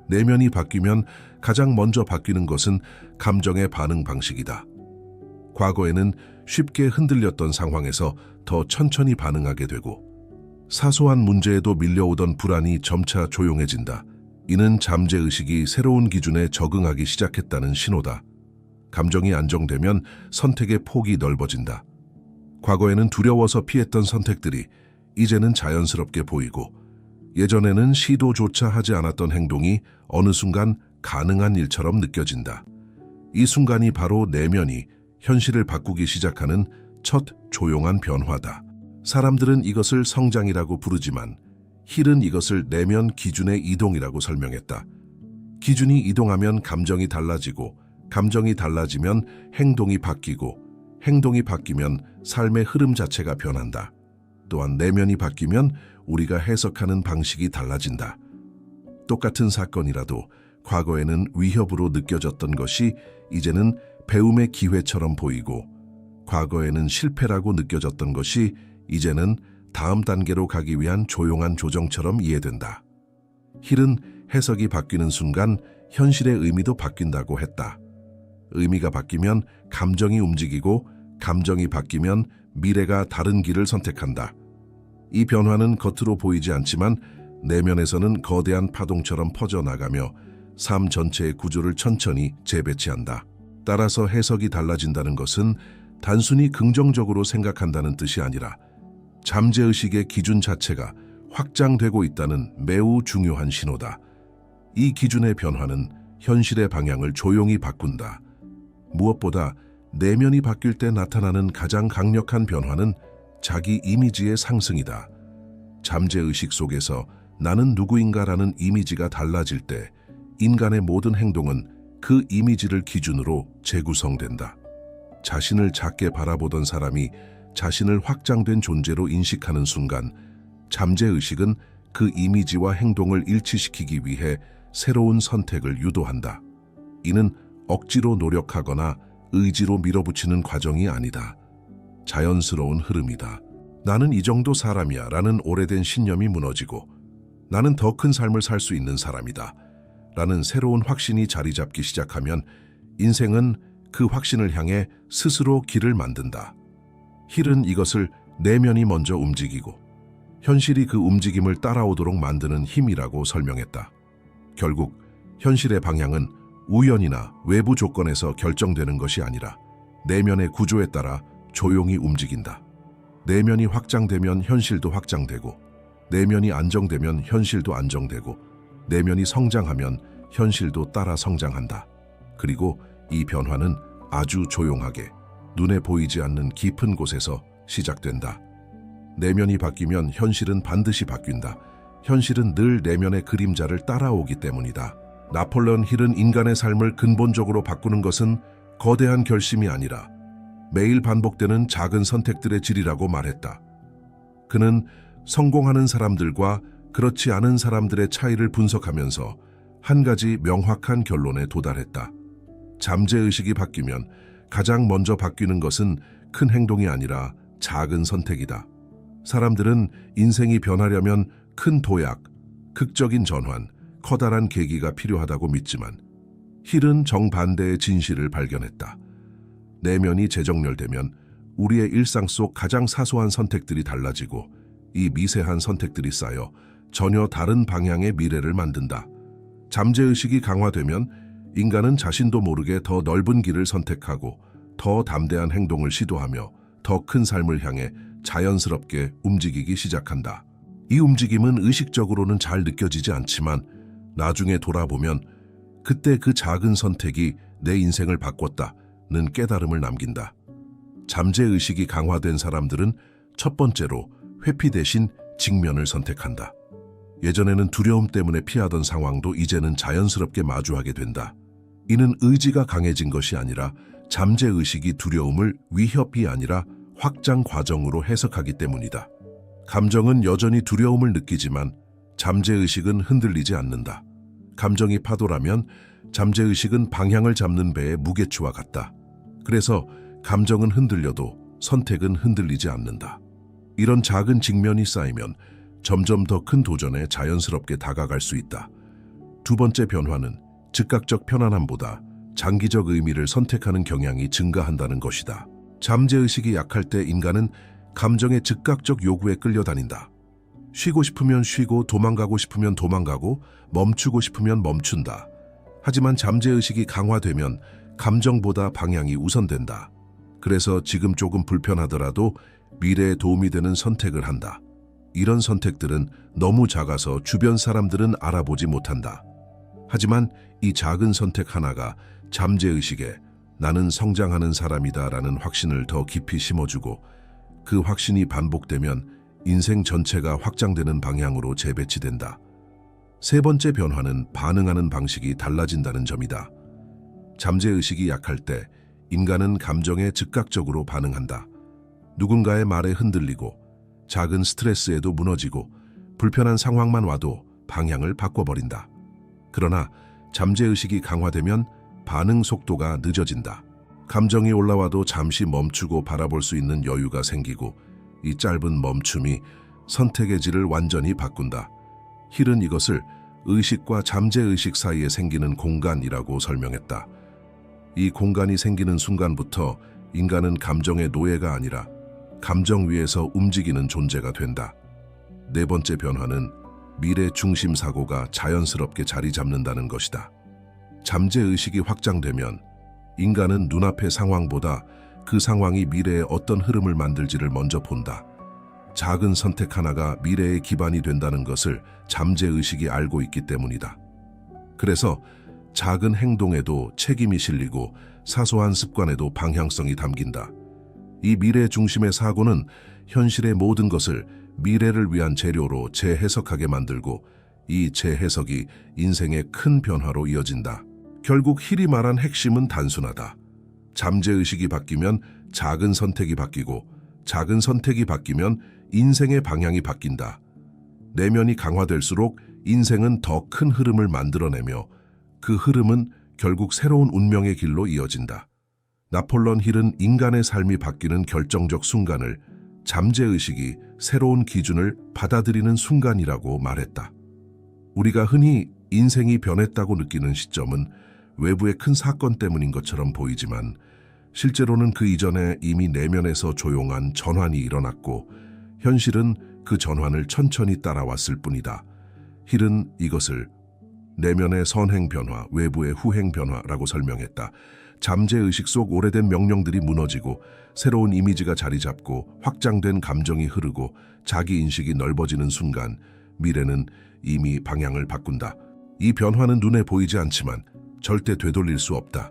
내면이 바뀌면 가장 먼저 바뀌는 것은 감정의 반응 방식이다. 과거에는 쉽게 흔들렸던 상황에서 더 천천히 반응하게 되고 사소한 문제에도 밀려오던 불안이 점차 조용해진다. 이는 잠재의식이 새로운 기준에 적응하기 시작했다는 신호다. 감정이 안정되면 선택의 폭이 넓어진다. 과거에는 두려워서 피했던 선택들이 이제는 자연스럽게 보이고 예전에는 시도조차 하지 않았던 행동이 어느 순간 가능한 일처럼 느껴진다. 이 순간이 바로 내면이 현실을 바꾸기 시작하는 첫 조용한 변화다. 사람들은 이것을 성장이라고 부르지만 힐은 이것을 내면 기준의 이동이라고 설명했다. 기준이 이동하면 감정이 달라지고 감정이 달라지면 행동이 바뀌고 행동이 바뀌면 삶의 흐름 자체가 변한다. 또한 내면이 바뀌면 우리가 해석하는 방식이 달라진다. 똑같은 사건이라도 과거에는 위협으로 느껴졌던 것이 이제는 배움의 기회처럼 보이고 과거에는 실패라고 느껴졌던 것이 이제는 다음 단계로 가기 위한 조용한 조정처럼 이해된다. 힐은 해석이 바뀌는 순간 현실의 의미도 바뀐다고 했다. 의미가 바뀌면 감정이 움직이고 감정이 바뀌면 미래가 다른 길을 선택한다. 이 변화는 겉으로 보이지 않지만 내면에서는 거대한 파동처럼 퍼져나가며 삶 전체의 구조를 천천히 재배치한다. 따라서 해석이 달라진다는 것은 단순히 긍정적으로 생각한다는 뜻이 아니라 잠재의식의 기준 자체가 확장되고 있다는 매우 중요한 신호다. 이 기준의 변화는 현실의 방향을 조용히 바꾼다. 무엇보다 내면이 바뀔 때 나타나는 가장 강력한 변화는 자기 이미지의 상승이다. 잠재의식 속에서 나는 누구인가라는 이미지가 달라질 때 인간의 모든 행동은 그 이미지를 기준으로 재구성된다. 자신을 작게 바라보던 사람이 자신을 확장된 존재로 인식하는 순간 잠재의식은 그 이미지와 행동을 일치시키기 위해 새로운 선택을 유도한다. 이는 억지로 노력하거나 의지로 밀어붙이는 과정이 아니다. 자연스러운 흐름이다. 나는 이 정도 사람이야 라는 오래된 신념이 무너지고 나는 더 큰 삶을 살 수 있는 사람이다 라는 새로운 확신이 자리 잡기 시작하면 인생은 그 확신을 향해 스스로 길을 만든다. 힐은 이것을 내면이 먼저 움직이고 현실이 그 움직임을 따라오도록 만드는 힘이라고 설명했다. 결국 현실의 방향은 우연이나 외부 조건에서 결정되는 것이 아니라 내면의 구조에 따라 조용히 움직인다. 내면이 확장되면 현실도 확장되고 내면이 안정되면 현실도 안정되고 내면이 성장하면 현실도 따라 성장한다. 그리고 이 변화는 아주 조용하게 눈에 보이지 않는 깊은 곳에서 시작된다. 내면이 바뀌면 현실은 반드시 바뀐다. 현실은 늘 내면의 그림자를 따라오기 때문이다. 나폴레온 힐은 인간의 삶을 근본적으로 바꾸는 것은 거대한 결심이 아니라 매일 반복되는 작은 선택들의 질이라고 말했다. 그는 성공하는 사람들과 그렇지 않은 사람들의 차이를 분석하면서 한 가지 명확한 결론에 도달했다. 잠재의식이 바뀌면 가장 먼저 바뀌는 것은 큰 행동이 아니라 작은 선택이다. 사람들은 인생이 변하려면 큰 도약, 극적인 전환, 커다란 계기가 필요하다고 믿지만 힐은 정반대의 진실을 발견했다. 내면이 재정렬되면 우리의 일상 속 가장 사소한 선택들이 달라지고 이 미세한 선택들이 쌓여 전혀 다른 방향의 미래를 만든다. 잠재의식이 강화되면 인간은 자신도 모르게 더 넓은 길을 선택하고 더 담대한 행동을 시도하며 더 큰 삶을 향해 자연스럽게 움직이기 시작한다. 이 움직임은 의식적으로는 잘 느껴지지 않지만 나중에 돌아보면 그때 그 작은 선택이 내 인생을 바꿨다는 깨달음을 남긴다. 잠재의식이 강화된 사람들은 첫 번째로 회피 대신 직면을 선택한다. 예전에는 두려움 때문에 피하던 상황도 이제는 자연스럽게 마주하게 된다. 이는 의지가 강해진 것이 아니라 잠재의식이 두려움을 위협이 아니라 확장 과정으로 해석하기 때문이다. 감정은 여전히 두려움을 느끼지만 잠재의식은 흔들리지 않는다. 감정이 파도라면 잠재의식은 방향을 잡는 배의 무게추와 같다. 그래서 감정은 흔들려도 선택은 흔들리지 않는다. 이런 작은 직면이 쌓이면 점점 더 큰 도전에 자연스럽게 다가갈 수 있다. 두 번째 변화는 즉각적 편안함보다 장기적 의미를 선택하는 경향이 증가한다는 것이다. 잠재의식이 약할 때 인간은 감정의 즉각적 요구에 끌려다닌다. 쉬고 싶으면 쉬고 도망가고 싶으면 도망가고 멈추고 싶으면 멈춘다. 하지만 잠재의식이 강화되면 감정보다 방향이 우선된다. 그래서 지금 조금 불편하더라도 미래에 도움이 되는 선택을 한다. 이런 선택들은 너무 작아서 주변 사람들은 알아보지 못한다. 하지만 이 작은 선택 하나가 잠재의식에 나는 성장하는 사람이다 라는 확신을 더 깊이 심어주고 그 확신이 반복되면 인생 전체가 확장되는 방향으로 재배치된다. 세 번째 변화는 반응하는 방식이 달라진다는 점이다. 잠재의식이 약할 때 인간은 감정에 즉각적으로 반응한다. 누군가의 말에 흔들리고 작은 스트레스에도 무너지고 불편한 상황만 와도 방향을 바꿔버린다. 그러나 잠재의식이 강화되면 반응 속도가 늦어진다. 감정이 올라와도 잠시 멈추고 바라볼 수 있는 여유가 생기고 이 짧은 멈춤이 선택의 질을 완전히 바꾼다. 힐은 이것을 의식과 잠재의식 사이에 생기는 공간이라고 설명했다. 이 공간이 생기는 순간부터 인간은 감정의 노예가 아니라 감정 위에서 움직이는 존재가 된다. 네 번째 변화는 미래 중심 사고가 자연스럽게 자리 잡는다는 것이다. 잠재의식이 확장되면 인간은 눈앞의 상황보다 그 상황이 미래에 어떤 흐름을 만들지를 먼저 본다. 작은 선택 하나가 미래의 기반이 된다는 것을 잠재의식이 알고 있기 때문이다. 그래서 작은 행동에도 책임이 실리고 사소한 습관에도 방향성이 담긴다. 이 미래 중심의 사고는 현실의 모든 것을 미래를 위한 재료로 재해석하게 만들고 이 재해석이 인생의 큰 변화로 이어진다. 결국 힐이 말한 핵심은 단순하다. 잠재의식이 바뀌면 작은 선택이 바뀌고 작은 선택이 바뀌면 인생의 방향이 바뀐다. 내면이 강화될수록 인생은 더 큰 흐름을 만들어내며 그 흐름은 결국 새로운 운명의 길로 이어진다. 나폴레옹 힐은 인간의 삶이 바뀌는 결정적 순간을 잠재의식이 새로운 기준을 받아들이는 순간이라고 말했다. 우리가 흔히 인생이 변했다고 느끼는 시점은 외부의 큰 사건 때문인 것처럼 보이지만 실제로는 그 이전에 이미 내면에서 조용한 전환이 일어났고 현실은 그 전환을 천천히 따라왔을 뿐이다. 힐은 이것을 내면의 선행 변화, 외부의 후행 변화라고 설명했다. 잠재의식 속 오래된 명령들이 무너지고 새로운 이미지가 자리 잡고 확장된 감정이 흐르고 자기인식이 넓어지는 순간 미래는 이미 방향을 바꾼다. 이 변화는 눈에 보이지 않지만 절대 되돌릴 수 없다.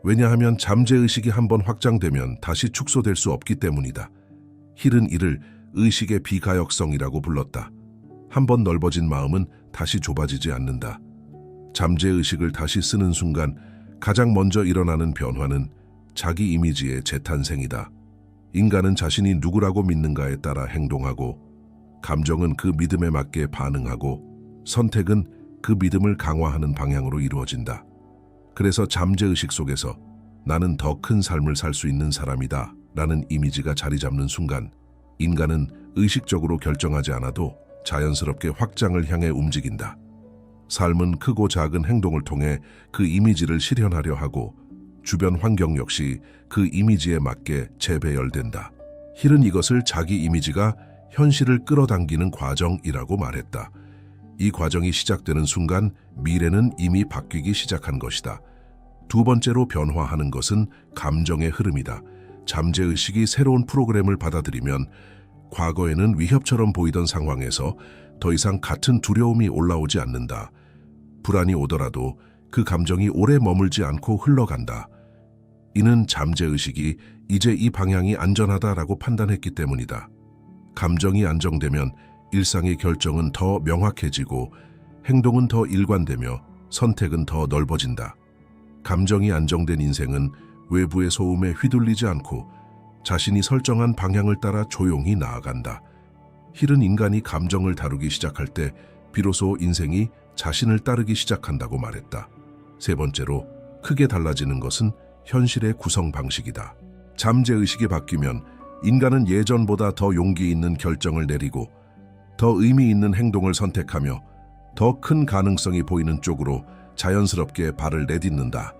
왜냐하면 잠재의식이 한번 확장되면 다시 축소될 수 없기 때문이다. 힐은 이를 의식의 비가역성이라고 불렀다. 한번 넓어진 마음은 다시 좁아지지 않는다. 잠재의식을 다시 쓰는 순간 가장 먼저 일어나는 변화는 자기 이미지의 재탄생이다. 인간은 자신이 누구라고 믿는가에 따라 행동하고 감정은 그 믿음에 맞게 반응하고 선택은 그 믿음을 강화하는 방향으로 이루어진다. 그래서 잠재의식 속에서 나는 더 큰 삶을 살 수 있는 사람이다 라는 이미지가 자리 잡는 순간 인간은 의식적으로 결정하지 않아도 자연스럽게 확장을 향해 움직인다. 삶은 크고 작은 행동을 통해 그 이미지를 실현하려 하고 주변 환경 역시 그 이미지에 맞게 재배열된다. 힐은 이것을 자기 이미지가 현실을 끌어당기는 과정이라고 말했다. 이 과정이 시작되는 순간 미래는 이미 바뀌기 시작한 것이다. 두 번째로 변화하는 것은 감정의 흐름이다. 잠재의식이 새로운 프로그램을 받아들이면 과거에는 위협처럼 보이던 상황에서 더 이상 같은 두려움이 올라오지 않는다. 불안이 오더라도 그 감정이 오래 머물지 않고 흘러간다. 이는 잠재의식이 이제 이 방향이 안전하다라고 판단했기 때문이다. 감정이 안정되면 일상의 결정은 더 명확해지고 행동은 더 일관되며 선택은 더 넓어진다. 감정이 안정된 인생은 외부의 소음에 휘둘리지 않고 자신이 설정한 방향을 따라 조용히 나아간다. 힐은 인간이 감정을 다루기 시작할 때 비로소 인생이 자신을 따르기 시작한다고 말했다. 세 번째로 크게 달라지는 것은 현실의 구성 방식이다. 잠재의식이 바뀌면 인간은 예전보다 더 용기 있는 결정을 내리고 더 의미 있는 행동을 선택하며 더 큰 가능성이 보이는 쪽으로 자연스럽게 발을 내딛는다.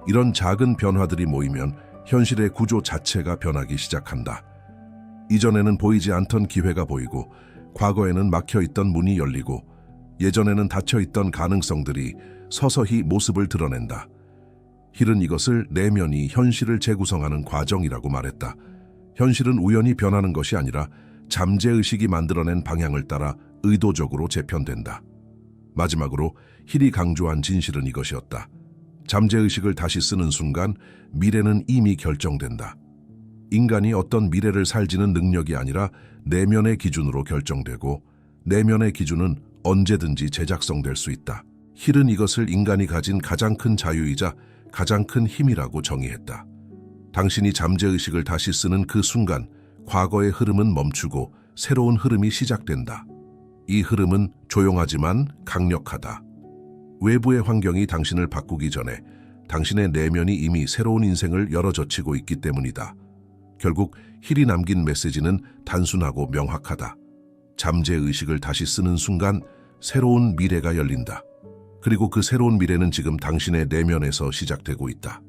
이런 작은 변화들이 모이면 현실의 구조 자체가 변하기 시작한다. 이전에는 보이지 않던 기회가 보이고 과거에는 막혀있던 문이 열리고 예전에는 닫혀있던 가능성들이 서서히 모습을 드러낸다. 힐은 이것을 내면이 현실을 재구성하는 과정이라고 말했다. 현실은 우연히 변하는 것이 아니라 잠재의식이 만들어낸 방향을 따라 의도적으로 재편된다. 마지막으로 힐이 강조한 진실은 이것이었다. 잠재의식을 다시 쓰는 순간 미래는 이미 결정된다. 인간이 어떤 미래를 살지는 능력이 아니라 내면의 기준으로 결정되고 내면의 기준은 언제든지 재작성될 수 있다. 힐은 이것을 인간이 가진 가장 큰 자유이자 가장 큰 힘이라고 정의했다. 당신이 잠재의식을 다시 쓰는 그 순간 과거의 흐름은 멈추고 새로운 흐름이 시작된다. 이 흐름은 조용하지만 강력하다. 외부의 환경이 당신을 바꾸기 전에 당신의 내면이 이미 새로운 인생을 열어젖히고 있기 때문이다. 결국 힐이 남긴 메시지는 단순하고 명확하다. 잠재의식을 다시 쓰는 순간 새로운 미래가 열린다. 그리고 그 새로운 미래는 지금 당신의 내면에서 시작되고 있다.